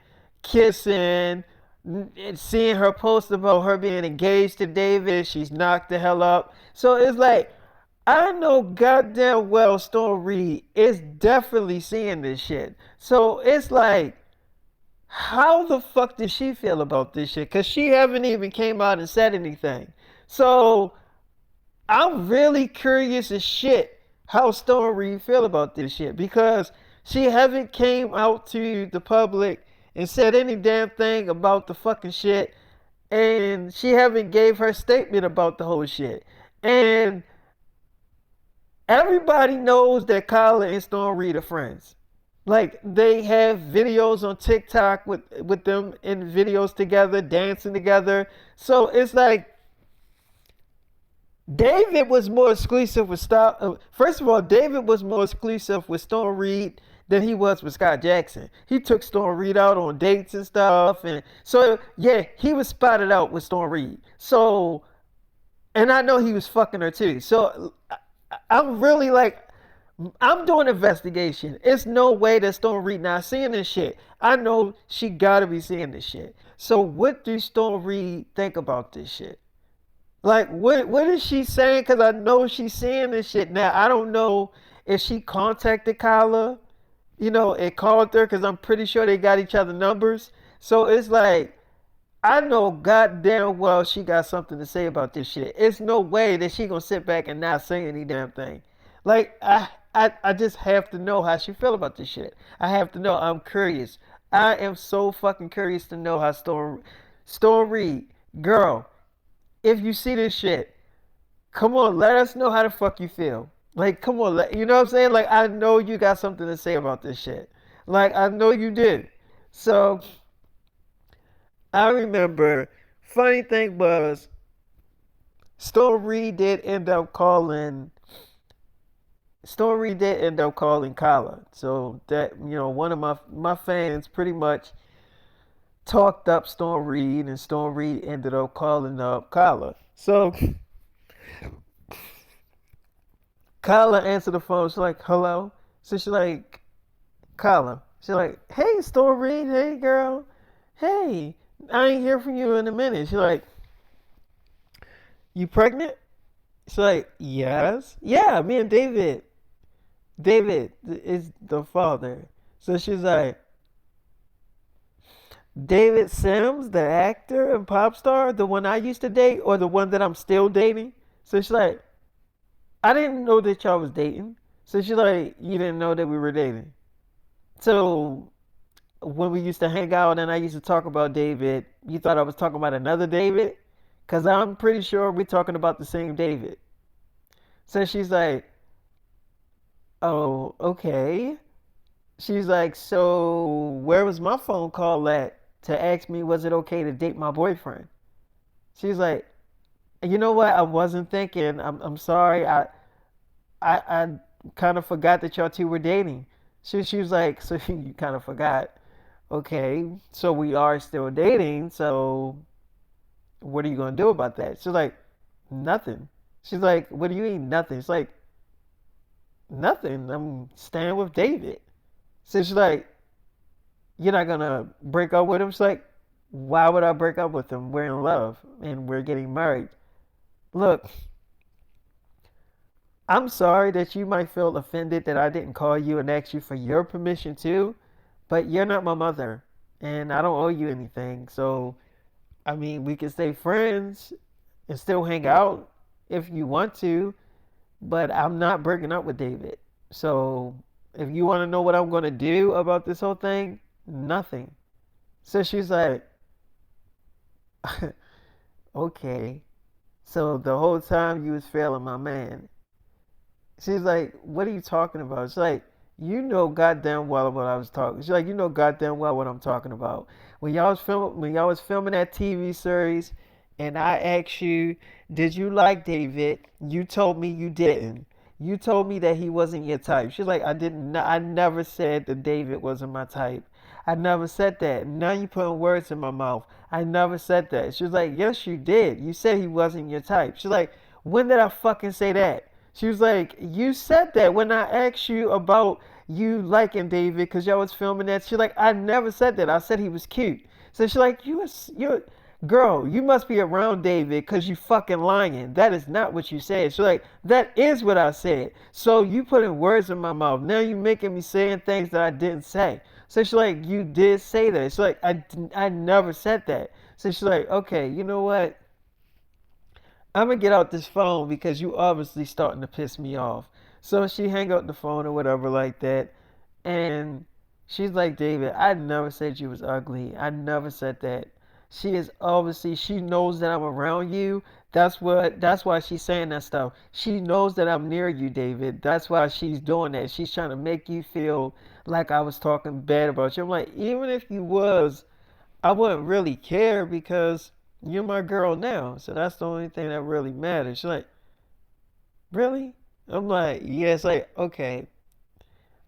kissing, and seeing her post about her being engaged to David. She's knocked the hell up. So it's like I know goddamn well Storm Reed is definitely seeing this shit. So it's like how the fuck did she feel about this shit? Cause she haven't even came out and said anything. So I'm really curious as shit how Storm Reed feel about this shit because she haven't came out to the public and said any damn thing about the fucking shit, and she haven't gave her statement about the whole shit. And everybody knows that Kyla and Storm Reed are friends. Like they have videos on TikTok with them in videos together, dancing together. So it's like David was more exclusive with Stop. First of all, David was more exclusive with Storm Reed than he was with Scott Jackson. He took Storm Reed out on dates and stuff, and so yeah, he was spotted out with Storm Reed. So, and I know he was fucking her too. So I'm really like, I'm doing investigation. It's no way that Storm Reed not seeing this shit. I know she gotta be seeing this shit. So what do Storm Reed think about this shit? Like what is she saying? Because I know she's seeing this shit. Now I don't know if she contacted Kyla, and called her because I'm pretty sure they got each other numbers. So it's like I know goddamn well she got something to say about this shit. It's no way that she gonna sit back and not say any damn thing. Like I just have to know how she feel about this shit. I have to know. I'm curious. I am so fucking curious to know how Storm Reed, girl, if you see this shit, come on, let us know how the fuck you feel. Like, come on, you know what I'm saying? Like, I know you got something to say about this shit. Like, I know you did. So, I remember, funny thing was, Storm Reed did end up calling. Storm Reed did end up calling Kyla. So that one of my fans pretty much talked up Storm Reed, and Storm Reed ended up calling up Kyla. So Kyla answered the phone. She's like, "Hello." So she's like, "Kyla." She's like, "Hey, Storm Reed. Hey, girl. Hey, I ain't hear from you in a minute." She's like, "You pregnant?" She's like, "Yes." "Yeah, me and David. David is the father." So she's like, "David Sims, the actor and pop star, the one I used to date, or the one that I'm still dating?" So she's like, "I didn't know that y'all was dating." So she's like, "You didn't know that we were dating?" So when we used to hang out and I used to talk about David, you thought I was talking about another David? Because I'm pretty sure we're talking about the same David. So she's like, "Oh, okay." She's like, "So where was my phone call at to ask me was it okay to date my boyfriend?" She's like, "You know what? I wasn't thinking. I'm sorry. I kind of forgot that y'all two were dating." She was like, "So you kind of forgot? Okay, so we are still dating. So what are you gonna do about that?" She's like, "Nothing." She's like, "What do you mean nothing?" It's like, "Nothing. I'm staying with David." So she's like, "You're not gonna break up with him?" She's like, "Why would I break up with him? We're in love and we're getting married." Look, I'm sorry that you might feel offended that I didn't call you and ask you for your permission too, but you're not my mother and I don't owe you anything. So, I mean, we can stay friends and still hang out if you want to, but I'm not breaking up with David. So, if you want to know what I'm going to do about this whole thing, nothing. So she's like, "Okay." So the whole time you was failing my man. She's like, "What are you talking about?" She's like, "You know goddamn well what I was talking." She's like, "You know goddamn well what I'm talking about." When y'all was filming that TV series, and I asked you, "Did you like David?" You told me you didn't. You told me that he wasn't your type. She's like, "I didn't. I never said that David wasn't my type. I never said that. Now you putting words in my mouth. I never said that. She was like, yes, you did. You said he wasn't your type. She's like, when did I fucking say that? She was like, you said that when I asked you about you liking David because y'all was filming that. She's like, I never said that. I said he was cute. So she's like, you're, girl, you must be around David because you fucking lying. That is not what you said. She's like, that is what I said. So you putting words in my mouth. Now you making me saying things that I didn't say. So she's like, you did say that. She's like, I never said that. So she's like, okay, you know what? I'm gonna get out this phone because you obviously starting to piss me off. So she hang up the phone or whatever like that, and she's like, David, I never said you was ugly. I never said that. She is obviously she knows that I'm around you. That's why she's saying that stuff. She knows that I'm near you, David. That's why she's doing that. She's trying to make you feel like I was talking bad about you. I'm like, even if you was, I wouldn't really care because you're my girl now. So that's the only thing that really matters. She's like, really? I'm like, yeah, it's like, okay,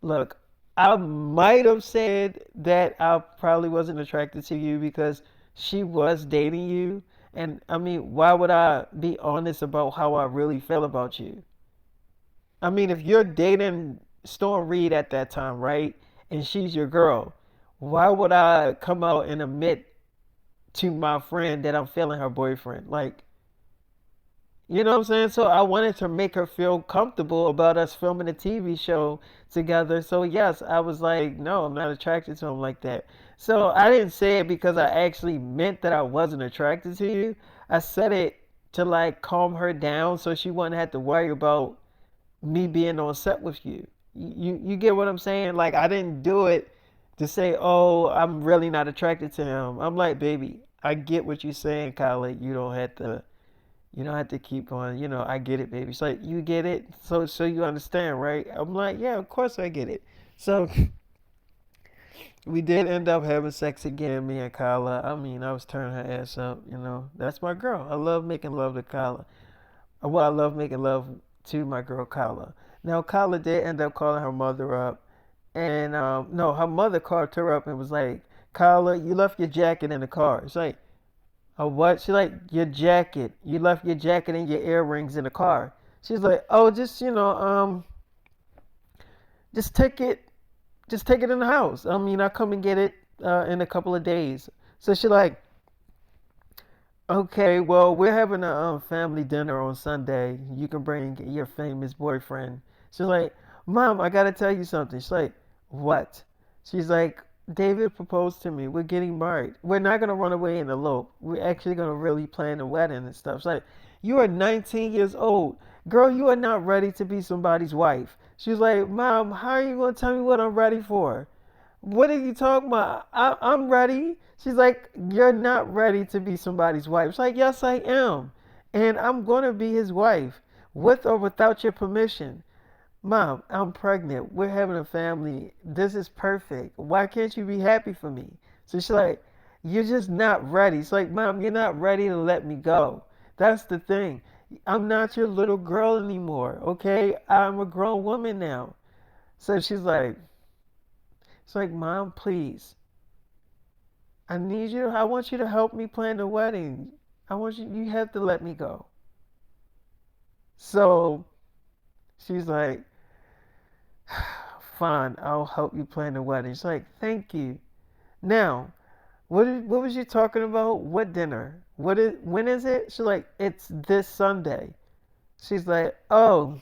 look, I might have said that I probably wasn't attracted to you because she was dating you. And I mean, why would I be honest about how I really feel about you? I mean, if you're dating Storm Reed at that time, right? And she's your girl, why would I come out and admit to my friend that I'm feeling her boyfriend? Like, you know what I'm saying? So I wanted to make her feel comfortable about us filming a TV show together. So yes, I was like, no, I'm not attracted to him like that. So I didn't say it because I actually meant that I wasn't attracted to you. I said it to like calm her down so she wouldn't have to worry about me being on set with you. You get what I'm saying? Like I didn't do it to say, "Oh, I'm really not attracted to him." I'm like, "Baby, I get what you're saying, Kyla. You don't have to keep on, I get it, baby." It's like, "You get it?" So you understand, right? I'm like, "Yeah, of course I get it." So we did end up having sex again, me and Kyla. I mean, I was turning her ass up. That's my girl. I love making love to Kyla. Well, I love making love to my girl Kyla. Now, Kyla did end up calling her mother up, and no, her mother called her up and was like, "Kyla, you left your jacket in the car." It's like, "Oh, what?" She's like, "Your jacket. You left your jacket and your earrings in the car." She's like, "Oh, just just take it, just take it in the house. I mean, I'll come and get it in a couple of days." So she's like, okay, well, we're having a family dinner on Sunday. You can bring your famous boyfriend. She's like, Mom, I gotta tell you something. She's like, what? She's like, David proposed to me. We're getting married. We're not gonna run away and elope. We're actually gonna really plan a wedding and stuff. She's like, you are 19 years old. Girl, you are not ready to be somebody's wife. She's like, Mom, how are you gonna tell me what I'm ready for? What are you talking about? I'm ready. She's like, you're not ready to be somebody's wife. She's like, yes, I am. And I'm going to be his wife with or without your permission. Mom, I'm pregnant. We're having a family. This is perfect. Why can't you be happy for me? So she's like, you're just not ready. It's like, Mom, you're not ready to let me go. That's the thing. I'm not your little girl anymore, okay? I'm a grown woman now. So she's like, it's like, Mom, please. I want you to help me plan the wedding. You have to let me go. So she's like, fine, I'll help you plan the wedding. She's like, thank you. Now, what was you talking about? What dinner? When is it? She's like, it's this Sunday. She's like, oh,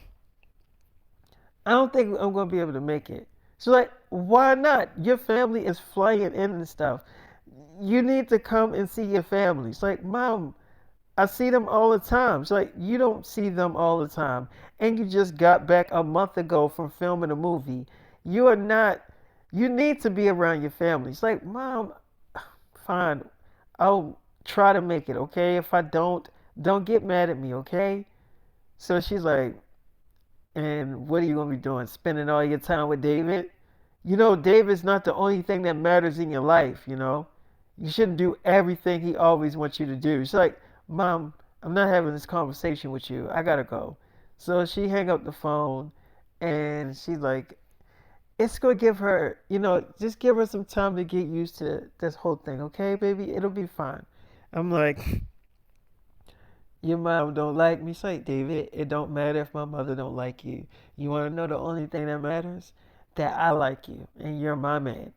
I don't think I'm gonna be able to make it. She's like, why not? Your family is flying in and stuff. You need to come and see your family. It's like, Mom, I see them all the time. It's like, you don't see them all the time. And you just got back a month ago from filming a movie. You are not, you need to be around your family. It's like, Mom, fine. I'll try to make it, okay? If I don't get mad at me, okay? So she's like, and what are you going to be doing? Spending all your time with David? David's not the only thing that matters in your life, you know? You shouldn't do everything he always wants you to do. She's like, Mom, I'm not having this conversation with you. I gotta go. So she hang up the phone and she's like, it's gonna give her, just give her some time to get used to this whole thing, okay, baby? It'll be fine. I'm like, your mom don't like me. She's like, David, it don't matter if my mother don't like you. You wanna know the only thing that matters? That I like you and you're my man.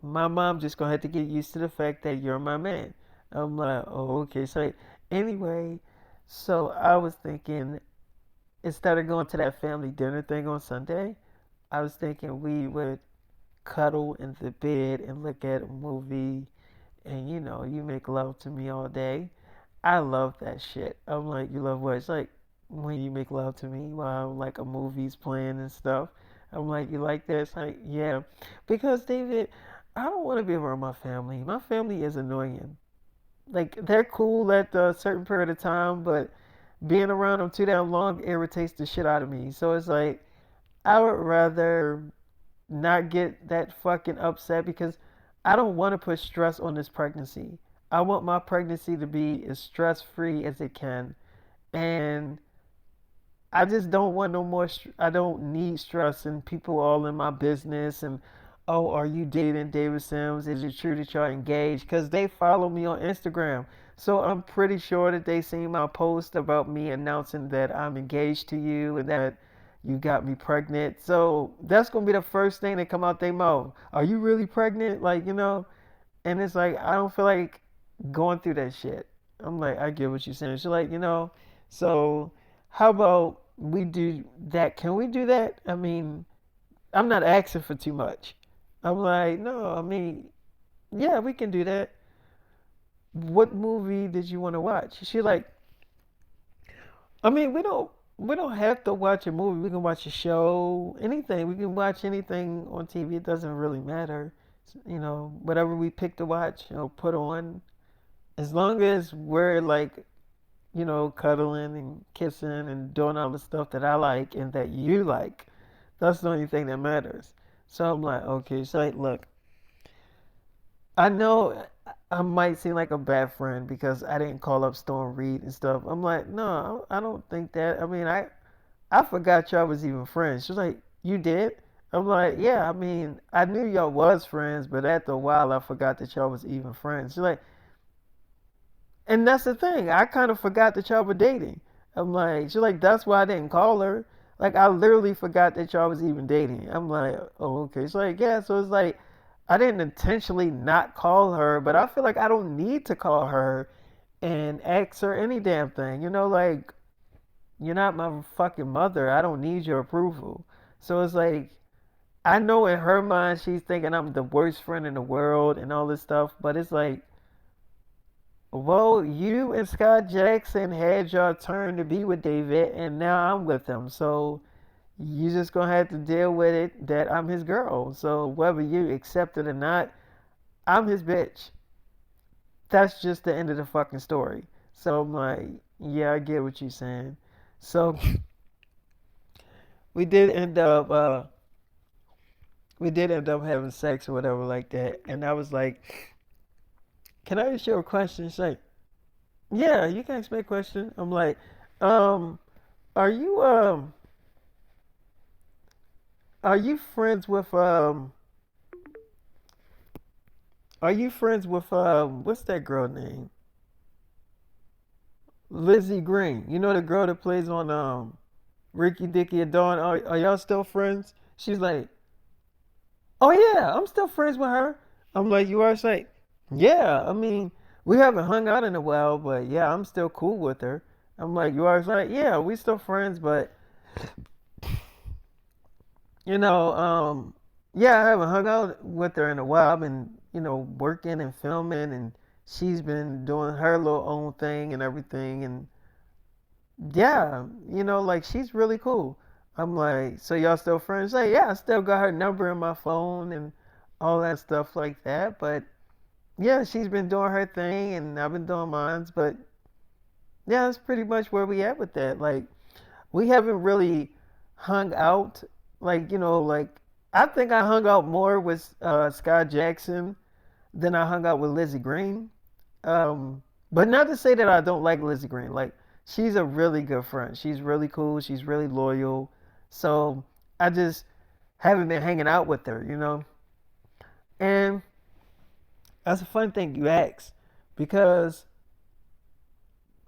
My mom just gonna have to get used to the fact that you're my man. I'm like, oh, okay. So anyway, so I was thinking instead of going to that family dinner thing on Sunday, I was thinking we would cuddle in the bed and look at a movie and you make love to me all day. I love that shit. I'm like, you love what? It's like when you make love to me while like a movie's playing and stuff. I'm like, you like that? It's like, yeah. Because David, I don't want to be around my family. My family is annoying. Like they're cool at a certain period of time, but being around them too damn long irritates the shit out of me. So it's like I would rather not get that fucking upset because I don't want to put stress on this pregnancy. I want my pregnancy to be as stress free as it can. And I just don't want no more. I don't need stress and people all in my business. And oh, are you dating David Sims? Is it true that y'all engaged? Because they follow me on Instagram. So I'm pretty sure that they seen my post about me announcing that I'm engaged to you and that you got me pregnant. So that's gonna be the first thing that come out their mouth. Are you really pregnant? Like, and it's like I don't feel like going through that shit. I'm like, I get what you're saying. She's like, so how about we do that? Can we do that? I mean, I'm not asking for too much. I'm like, no, I mean, yeah, we can do that. What movie did you want to watch? She's like, I mean, we don't have to watch a movie. We can watch a show, anything. We can watch anything on TV. It doesn't really matter. Whatever we pick to watch, put on. As long as we're like, cuddling and kissing and doing all the stuff that I like and that you like, that's the only thing that matters. So I'm like, okay, so like, look, I know I might seem like a bad friend because I didn't call up Storm Reed and stuff. I'm like, no, I don't think that. I mean, I forgot y'all was even friends. She's like, you did? I'm like, yeah, I mean, I knew y'all was friends, but after a while I forgot that y'all was even friends. She's like, and that's the thing. I kind of forgot that y'all were dating. I'm like, she's like, that's why I didn't call her. Like, I literally forgot that y'all was even dating. I'm like, oh, okay. She's like, yeah. So it's like, I didn't intentionally not call her, but I feel like I don't need to call her and ask her any damn thing. Like, you're not my fucking mother. I don't need your approval. So it's like, I know in her mind she's thinking I'm the worst friend in the world and all this stuff, but it's like, well, you and Scott Jackson had your turn to be with David, and now I'm with him. So you just gonna have to deal with it that I'm his girl. So whether you accept it or not, I'm his bitch. That's just the end of the fucking story. So I'm like, yeah, I get what you're saying. So we did end up, uh, we did end up having sex or whatever like that. And I was like, can I ask you a question? She's like, yeah, you can ask me a question. I'm like, um, are you um are you friends with what's that girl name? Lizzie Green. You know the girl that plays on Ricky Dicky and Dawn. Are y'all still friends? She's like, oh yeah, I'm still friends with her. I'm like, you are? She's like, yeah. I mean, we haven't hung out in a while, but yeah, I'm still cool with her. I'm like, you are? She's like, yeah, we still friends, but you know, yeah, I haven't hung out with her in a while. I've been, working and filming, and she's been doing her little own thing and everything. And yeah, like she's really cool. I'm like, so y'all still friends? Like, yeah, I still got her number in my phone and all that stuff like that. But yeah, she's been doing her thing, and I've been doing mine. But yeah, that's pretty much where we at with that. Like, we haven't really hung out. Like I think I hung out more with Scott Jackson than I hung out with Lizzie Green. Um, but not to say that I don't like Lizzie Green. Like, she's a really good friend. She's really cool. She's really loyal. So I just haven't been hanging out with her, you know. And that's a fun thing you ask because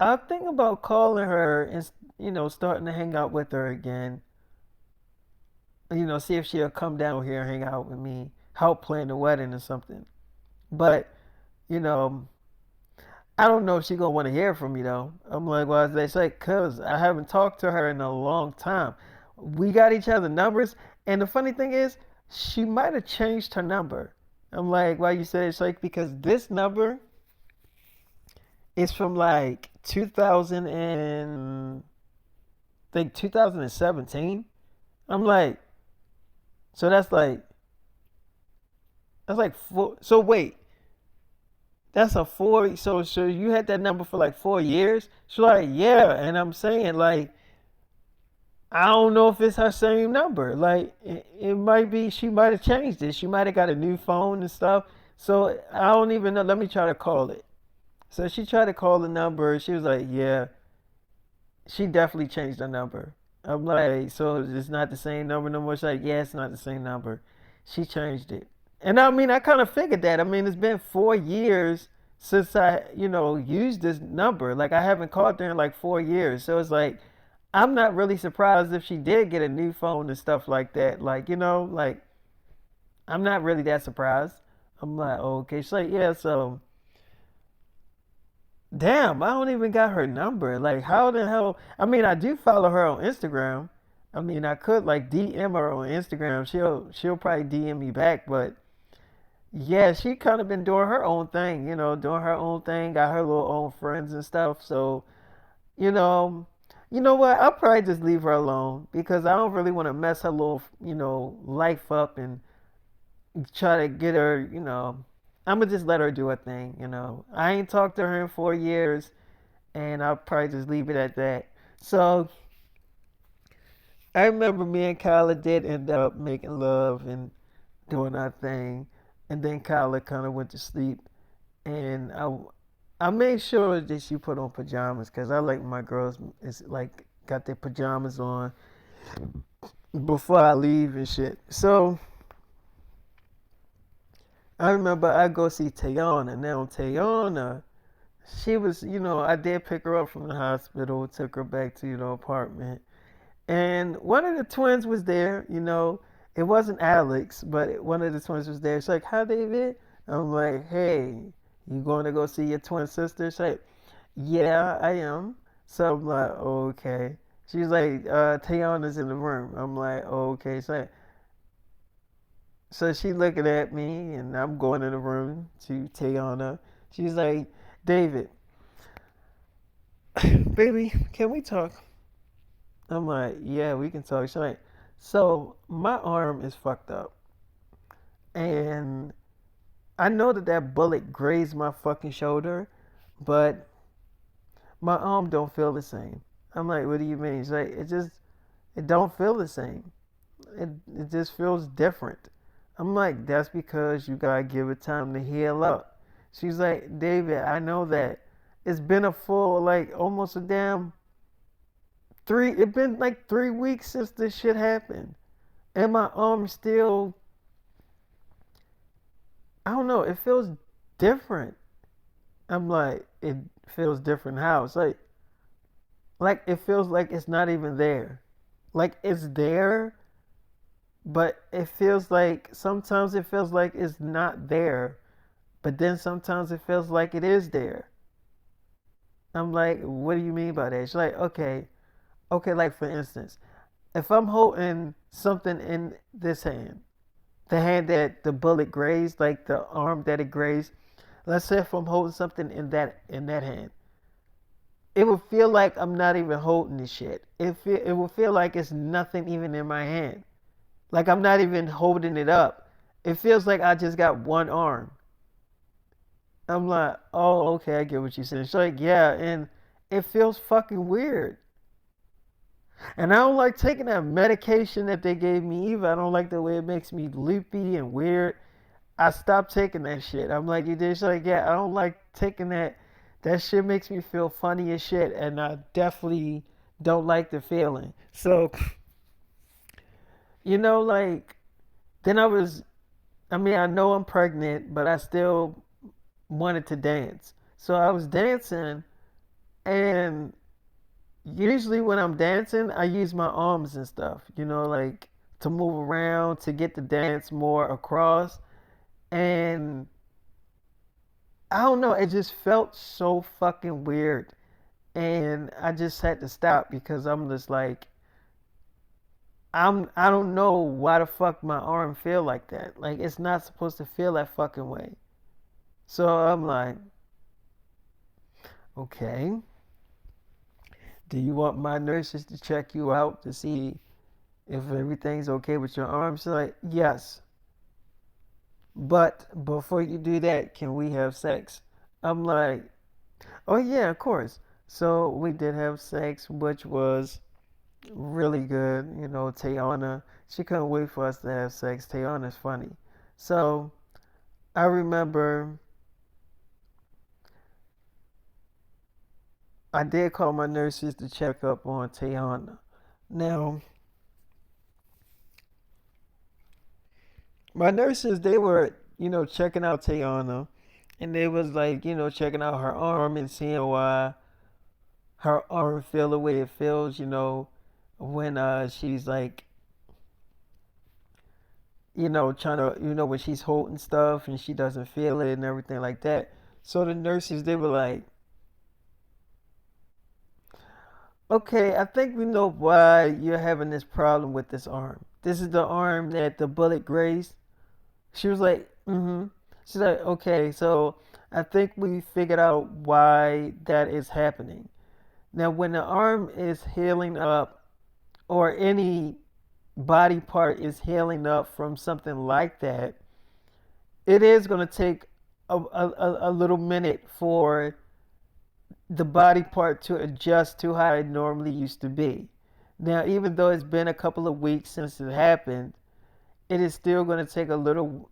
I think about calling her and starting to hang out with her again. See if she'll come down here and hang out with me, help plan the wedding or something. But you know, I don't know if she gonna want to hear from me though. I'm like, well, they say, cause I haven't talked to her in a long time. We got each other numbers, and the funny thing is, she might have changed her number. I'm like, why you say it's like because this number is from like 2000 and I think 2017. I'm like, so that's like four. So wait, that's a four. So you had that number for like 4 years. She's like, yeah, and I'm saying like I don't know if it's her same number. Like it might be she might have changed it. She might have got a new phone and stuff. So I don't even know. Let me try to call it. So she tried to call the number. She was like, yeah, she definitely changed the number. I'm like, so it's not the same number no more. She's like, yeah, it's not the same number. She changed it. And I mean, I kind of figured that. I mean, it's been 4 years since I, used this number. Like, I haven't called her in like 4 years. So it's like, I'm not really surprised if she did get a new phone and stuff like that. Like, like, I'm not really that surprised. I'm like, oh, okay. She's like, yeah, so, damn, I don't even got her number. Like, how the hell? I mean, I do follow her on Instagram. I mean, I could like DM her on Instagram. She'll probably DM me back, but yeah, she kind of been doing her own thing, doing her own thing, got her little own friends and stuff. So, you know, you know what? I'll probably just leave her alone because I don't really want to mess her little, life up and try to get her, I'm gonna just let her do her thing. I ain't talked to her in 4 years, and I'll probably just leave it at that. So I remember me and Kyla did end up making love and doing our thing, and then Kyla kind of went to sleep, and I made sure that she put on pajamas because I like my girls is like got their pajamas on before I leave and shit. So I remember I go see Tayana. Now Tayana, she was, I did pick her up from the hospital, took her back to apartment, and one of the twins was there. It wasn't Alex, but one of the twins was there. She's like, "Hi, David." I'm like, "Hey, you going to go see your twin sister?" She's like, "Yeah, I am." So I'm like, oh, "Okay." She's like, "Tayana's in the room." I'm like, oh, "Okay." So she looking at me, and I'm going in the room to Tayana. She's like, "David, baby, can we talk?" I'm like, "Yeah, we can talk." She's like, "So my arm is fucked up, and I know that that bullet grazed my fucking shoulder, but my arm don't feel the same." I'm like, "What do you mean?" She's like, it don't feel the same. It just feels different." I'm like, "That's because you gotta give it time to heal up." She's like, "David, I know that. It's been a full like almost a damn three. It's been like 3 weeks since this shit happened, and my arm still. I don't know. It feels different." I'm like, "It feels different how?" It's like it feels like it's not even there. Like it's there, but it feels like sometimes it feels like it's not there, but then sometimes it feels like it is there. I'm like, "What do you mean by that?" She's like, "Okay, okay, like for instance, if I'm holding something in this hand, the hand that the bullet grazed, like the arm that it grazed, let's say if I'm holding something in that hand, it would feel like I'm not even holding this shit. It would feel like it's nothing even in my hand. Like I'm not even holding it up. It feels like I just got one arm." I'm like, "Oh, okay, I get what you're saying." She's like, "Yeah," and it feels fucking weird. And I don't like taking that medication that they gave me either. I don't like the way it makes me loopy and weird. I stopped taking that shit. I'm like, "You did?" She's like, "Yeah, I don't like taking that. That shit makes me feel funny as shit, and I definitely don't like the feeling." So, like Then I mean, I know I'm pregnant, but I still wanted to dance. So I was dancing, and usually when I'm dancing, I use my arms and stuff, like to move around, to get the dance more across. And I don't know, it just felt so fucking weird. And I just had to stop because I'm just like, I don't know why the fuck my arm feel like that. Like it's not supposed to feel that fucking way. So I'm like, okay, do you want my nurses to check you out to see if everything's okay with your arm? She's like, yes. But before you do that, can we have sex? I'm like, oh yeah, of course. So we did have sex, which was really good. Tayana, she couldn't wait for us to have sex. Tayana's funny. So I remember I did call my nurses to check up on Tayana. Now, my nurses, they were, checking out Tayana, and they was like, checking out her arm and seeing why her arm feel the way it feels, when she's like, trying to, when she's holding stuff and she doesn't feel it and everything like that. So the nurses, they were like, okay, I think we know why you're having this problem with this arm. This is the arm that the bullet grazed. She was like, mm-hmm. She's like, okay, so I think we figured out why that is happening. Now, when the arm is healing up, or any body part is healing up from something like that, it is going to take a little minute for the body part to adjust to how it normally used to be. Now, even though it's been a couple of weeks since it happened, it is still going to take a little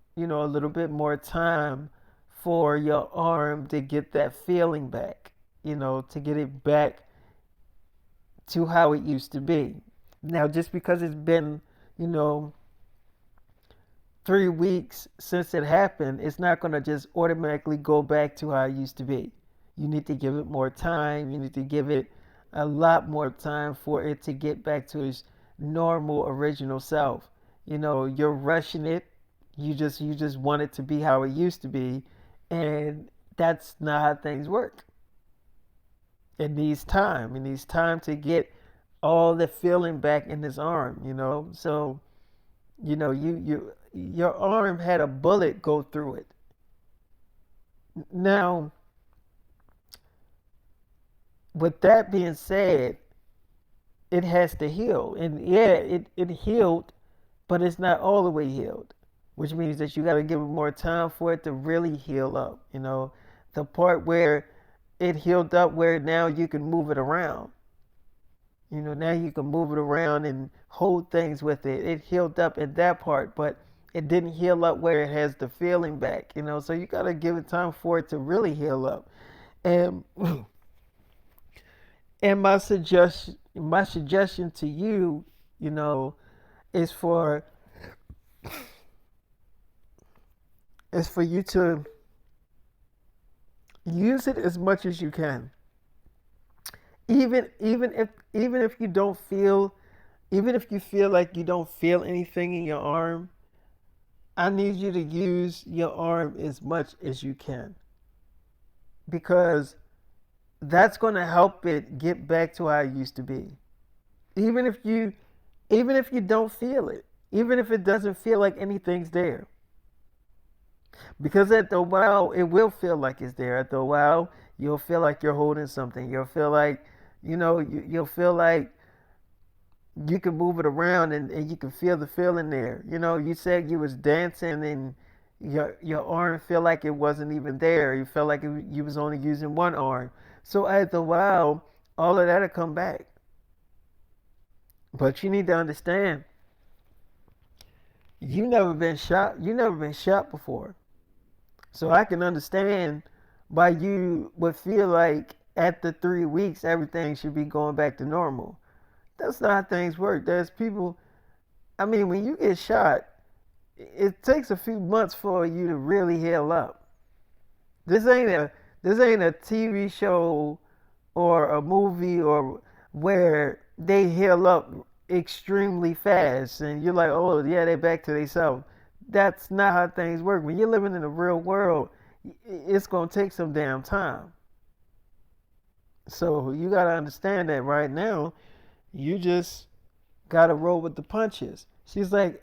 bit more time for your arm to get that feeling back, to get it back to how it used to be. Now, just because it's been, you know, 3 weeks since it happened, it's not going to just automatically go back to how it used to be. You need to give it more time. You need to give it a lot more time for it to get back to its normal original self. You're rushing it. You just want it to be how it used to be, and that's not how things work. It needs time. It needs time to get all the feeling back in his arm. So, your arm had a bullet go through it. Now, with that being said, it has to heal. And yeah, it healed, but it's not all the way healed. Which means that you gotta give it more time for it to really heal up. The part where it healed up where now you can move it around. Now you can move it around and hold things with it. It healed up in that part, but it didn't heal up where it has the feeling back. So you gotta give it time for it to really heal up. And and my suggestion to you, is for you to use it as much as you can. Even if you don't feel even if you feel like you don't feel anything in your arm, I need you to use your arm as much as you can, because that's going to help it get back to how it used to be. Even if you even if you don't feel it, even if it doesn't feel like anything's there. Because at the while it will feel like it's there. At the while you'll feel like you're holding something. You'll feel like you'll feel like you can move it around, and you can feel the feeling there. You said you was dancing and your arm feel like it wasn't even there. You felt like you was only using one arm. So after a while, all of that'll come back. But you need to understand, you never been shot. You never been shot before. So I can understand why you would feel like after 3 weeks everything should be going back to normal. That's not how things work. There's people. I mean, when you get shot, it takes a few months for you to really heal up. This ain't a this ain't a TV show or a movie or where they heal up extremely fast and you're like, oh yeah, they're back to themselves. That's not how things work. When you're living in the real world, it's gonna take some damn time. So you gotta understand that right now, you just gotta roll with the punches. She's like,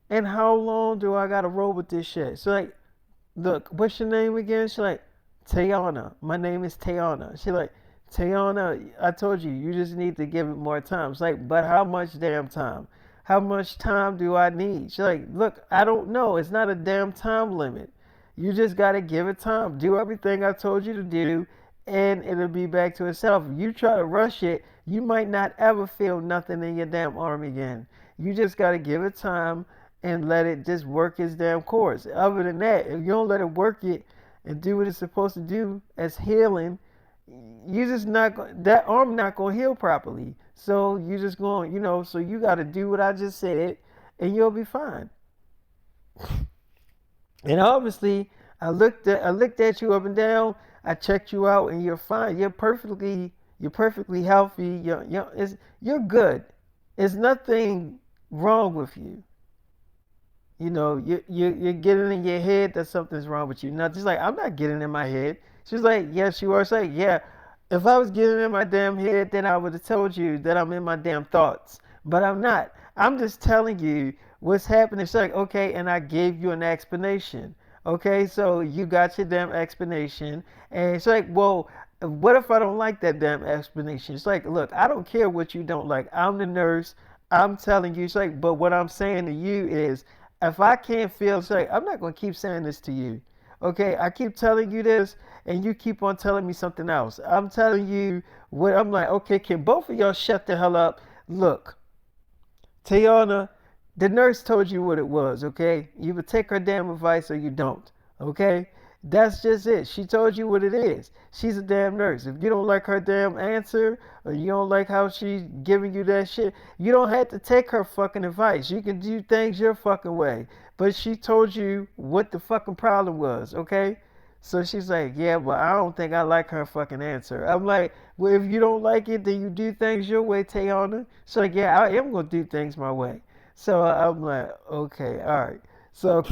and how long do I gotta roll with this shit? She's like, look, what's your name again? She's like, Tayana. My name is Tayana. She's like, Tayana, I told you, you just need to give it more time. It's like, but how much damn time? How much time do I need? She's like, look, I don't know. It's not a damn time limit. You just got to give it time. Do everything I told you to do, and it'll be back to itself. You try to rush it, you might not ever feel nothing in your damn arm again. You just got to give it time and let it just work its damn course. Other than that, if you don't let it work it and do what it's supposed to do as healing, you just not that arm not gonna heal properly. So you just going, so you got to do what I just said, and you'll be fine. And obviously, I looked at you up and down. I checked you out, and you're fine. You're perfectly healthy. You're good. There's nothing wrong with you. You're getting in your head that something's wrong with you. Now, she's like, I'm not getting in my head. She's like, yes, you are. She's like, yeah. If I was getting in my damn head, then I would have told you that I'm in my damn thoughts. But I'm not. I'm just telling you what's happening. She's like, okay, and I gave you an explanation. Okay, so you got your damn explanation. And she's like, well, what if I don't like that damn explanation? It's like, look, I don't care what you don't like. I'm the nurse. I'm telling you. It's like, but what I'm saying to you is if I can't feel straight, I'm not going to keep saying this to you. Okay, I keep telling you this, and you keep on telling me something else. I'm telling you what I'm like, okay, can both of y'all shut the hell up? Look, Tiana, the nurse told you what it was, okay? You would take her damn advice or you don't, okay? That's just it. She told you what it is. She's a damn nurse. If you don't like her damn answer or you don't like how she's giving you that shit, you don't have to take her fucking advice. You can do things your fucking way. But she told you what the fucking problem was, okay? So she's like, yeah, but I don't think I like her fucking answer. I'm like, well, if you don't like it, then you do things your way, Tayana. She's like, yeah, I am gonna do things my way. So I'm like, okay, all right. So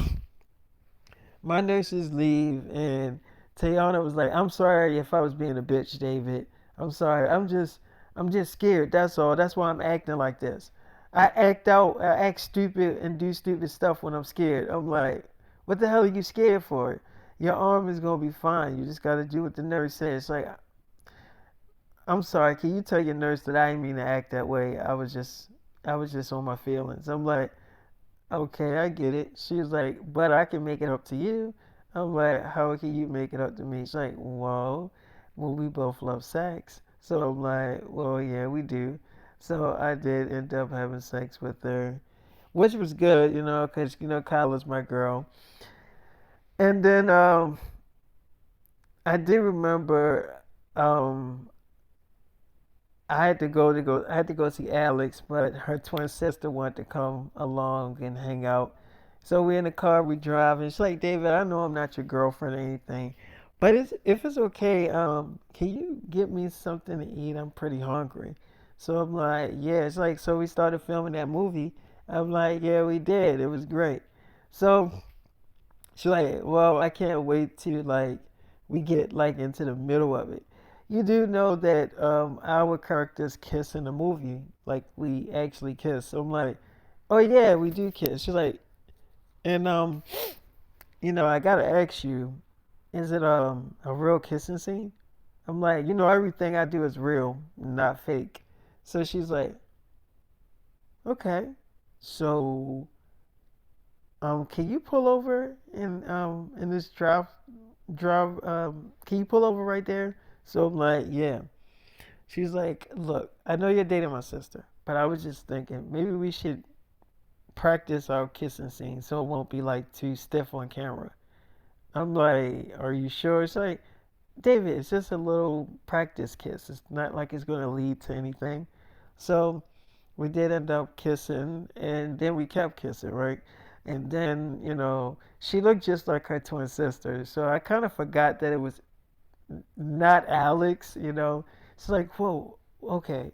my nurses leave, and Tayana was like, I'm sorry if I was being a bitch, David. I'm sorry. I'm just scared. That's all. That's why I'm acting like this. I act stupid and do stupid stuff when I'm scared. I'm like, what the hell are you scared for? Your arm is gonna be fine. You just gotta do what the nurse says. It's like, I'm sorry. Can you tell your nurse that I didn't mean to act that way? I was just on my feelings. I'm like, okay, I get it. She was like, but I can make it up to you. I'm like, how can you make it up to me? She's like, well, we both love sex. So I'm like, well, yeah, we do. So I did end up having sex with her, which was good, because, Kyla's my girl. And then I do remember um, I had to go see Alex, but her twin sister wanted to come along and hang out. So we're in the car, we drive, and she's like, David, I know I'm not your girlfriend or anything, but if it's okay, can you get me something to eat? I'm pretty hungry. So I'm like, yeah. It's like, so we started filming that movie. I'm like, yeah, we did. It was great. So she's like, well, I can't wait to like we get like into the middle of it. You do know that our characters kiss in the movie, like we actually kiss. So I'm like, oh yeah, we do kiss. She's like, and I gotta ask you, is it a real kissing scene? I'm like, everything I do is real, not fake. So she's like, okay. So can you pull over in this drive can you pull over right there? So I'm like, yeah. She's like, look, I know you're dating my sister, but I was just thinking maybe we should practice our kissing scene so it won't be like too stiff on camera. I'm like, are you sure? It's like, David, it's just a little practice kiss. It's not like it's going to lead to anything. So we did end up kissing, and then we kept kissing, right? And then, she looked just like her twin sister. So I kind of forgot that it was not Alex. It's like, whoa, okay.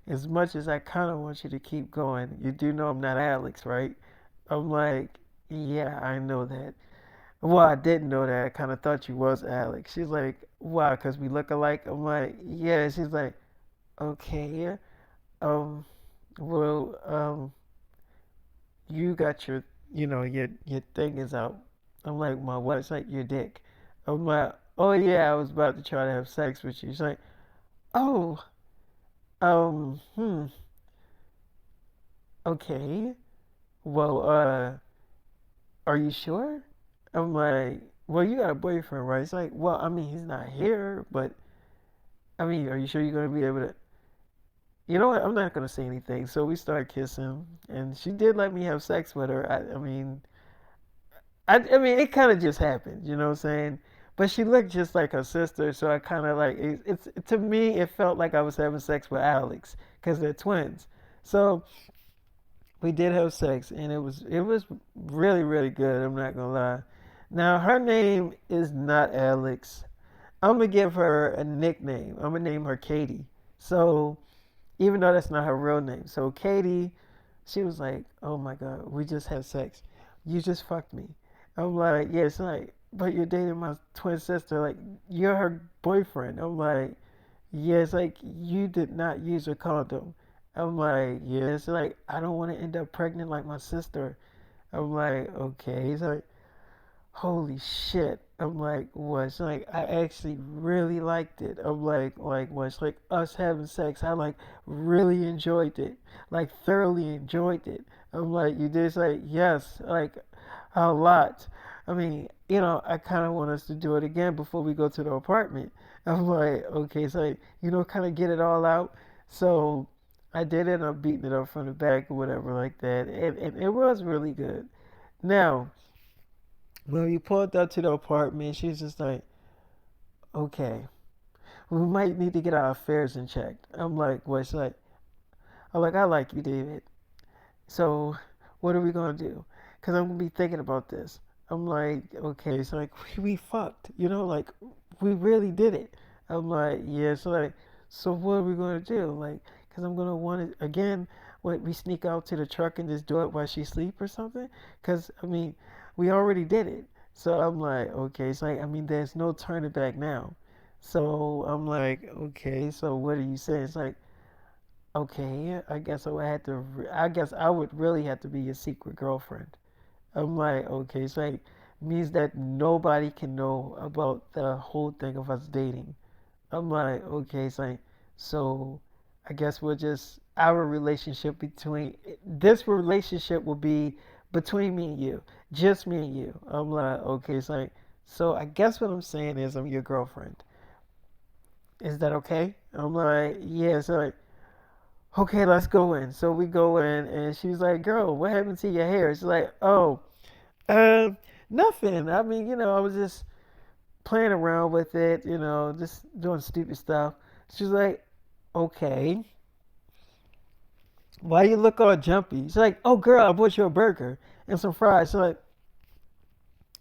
As much as I kind of want you to keep going, you do know I'm not Alex, right? I'm like, yeah, I know that. Well, I didn't know that. I kind of thought you was Alex. She's like, why? Because we look alike? I'm like, yeah. She's like, okay. Um, well, you got your thing is out. I'm like, my what? It's like your dick. I'm like, oh yeah, I was about to try to have sex with you. She's like, oh, hmm, okay. Well, are you sure? I'm like, well, you got a boyfriend, right? It's like, well, I mean, he's not here, but I mean, are you sure you're gonna be able to? You know what? I'm not gonna say anything. So we started kissing, and she did let me have sex with her. I mean, it kind of just happened. You know what I'm saying? But she looked just like her sister, so I kind of like it's to me, it felt like I was having sex with Alex because they're twins. So we did have sex, and it was really really good. I'm not gonna lie. Now her name is not Alex. I'm gonna give her a nickname. I'm gonna name her Katie. So even though that's not her real name, so Katie, she was like, "Oh my God, we just had sex. You just fucked me." I'm like, "Yeah." It's like, "But you're dating my twin sister. Like, you're her boyfriend." I'm like, "Yeah." It's like, "You did not use a condom." I'm like, "Yeah." It's like, "I don't want to end up pregnant like my sister." I'm like, "Okay." It's like, holy shit. I'm like, what? It's like, I actually really liked it. I'm like, what? It's like us having sex. I like really enjoyed it. Like, thoroughly enjoyed it. I'm like, you did? It's like, yes, like a lot. I mean, I kind of want us to do it again before we go to the apartment. I'm like, okay, so, like, kind of get it all out. So I did end up beating it up from the back or whatever like that. And it was really good. Now, when we pulled up to the apartment, she's just like, okay, we might need to get our affairs in check. I'm like, what? She's like, I like you, David. So, what are we gonna do? Cause I'm gonna be thinking about this. I'm like, okay, so like we fucked, like we really did it. I'm like, yeah. So like, so what are we gonna do? Like, cause I'm gonna want it again. What, we sneak out to the truck and just do it while she sleep or something? Cause I mean, we already did it. So I'm like, okay. It's like, I mean, there's no turning back now. So I'm like, okay. So what are you saying? It's like, okay. I guess I would have to. I guess I would really have to be your secret girlfriend. I'm like, okay, so like means that nobody can know about the whole thing of us dating. I'm like, okay, so so I guess we'll just our relationship between this relationship will be between me and you, just me and you. I'm like, okay, so I guess what I'm saying is I'm your girlfriend. Is that okay? I'm like, yeah. So like, okay, let's go in. So we go in, and she's like, girl, what happened to your hair? She's like, oh. Um, Nothing. I mean, I was just playing around with it, just doing stupid stuff. She's like, okay, why you look all jumpy? She's like, oh, girl, I bought you a burger and some fries. She's like,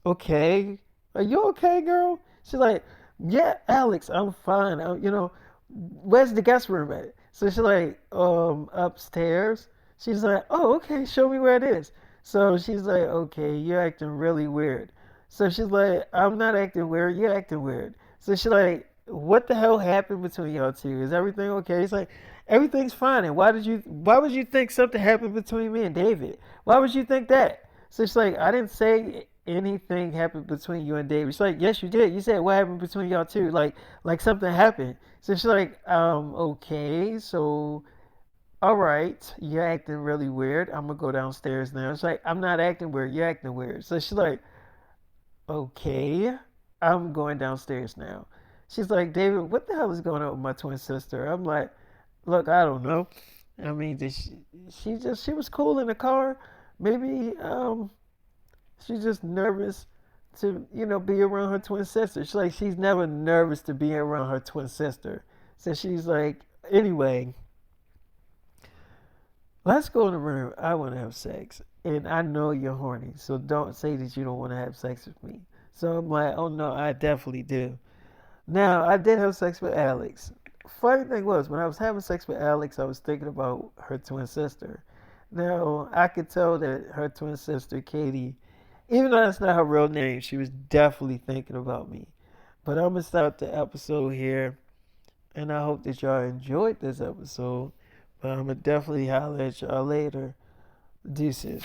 okay, are you okay, girl? She's like, yeah, Alex, I'm fine. Where's the guest room at? So she's like, upstairs. She's like, oh, okay, show me where it is. So she's like, okay, you're acting really weird. So she's like, I'm not acting weird, you're acting weird. So she's like, what the hell happened between y'all two? Is everything okay? It's like, everything's fine. And why would you think something happened between me and David? Why would you think that? So she's like, I didn't say anything happened between you and David. She's like, yes, you did. You said what happened between y'all two? Like something happened. So she's like, okay, so all right, you're acting really weird. I'm gonna go downstairs now. It's like, I'm not acting weird. You're acting weird. So she's like, okay, I'm going downstairs now. She's like, David, what the hell is going on with my twin sister? I'm like, look, I don't know. I mean, she was cool in the car. Maybe she's just nervous to, be around her twin sister. She's never nervous to be around her twin sister. So she's like, anyway, Let's go in the room. I want to have sex. And I know you're horny, so don't say that you don't want to have sex with me. So I'm like, oh no, I definitely do. Now, I did have sex with Alex. Funny thing was, when I was having sex with Alex, I was thinking about her twin sister. Now, I could tell that her twin sister, Katie, even though that's not her real name, she was definitely thinking about me. But I'm going to start the episode here, and I hope that y'all enjoyed this episode. But I'm going to definitely holler at y'all later. Deuces.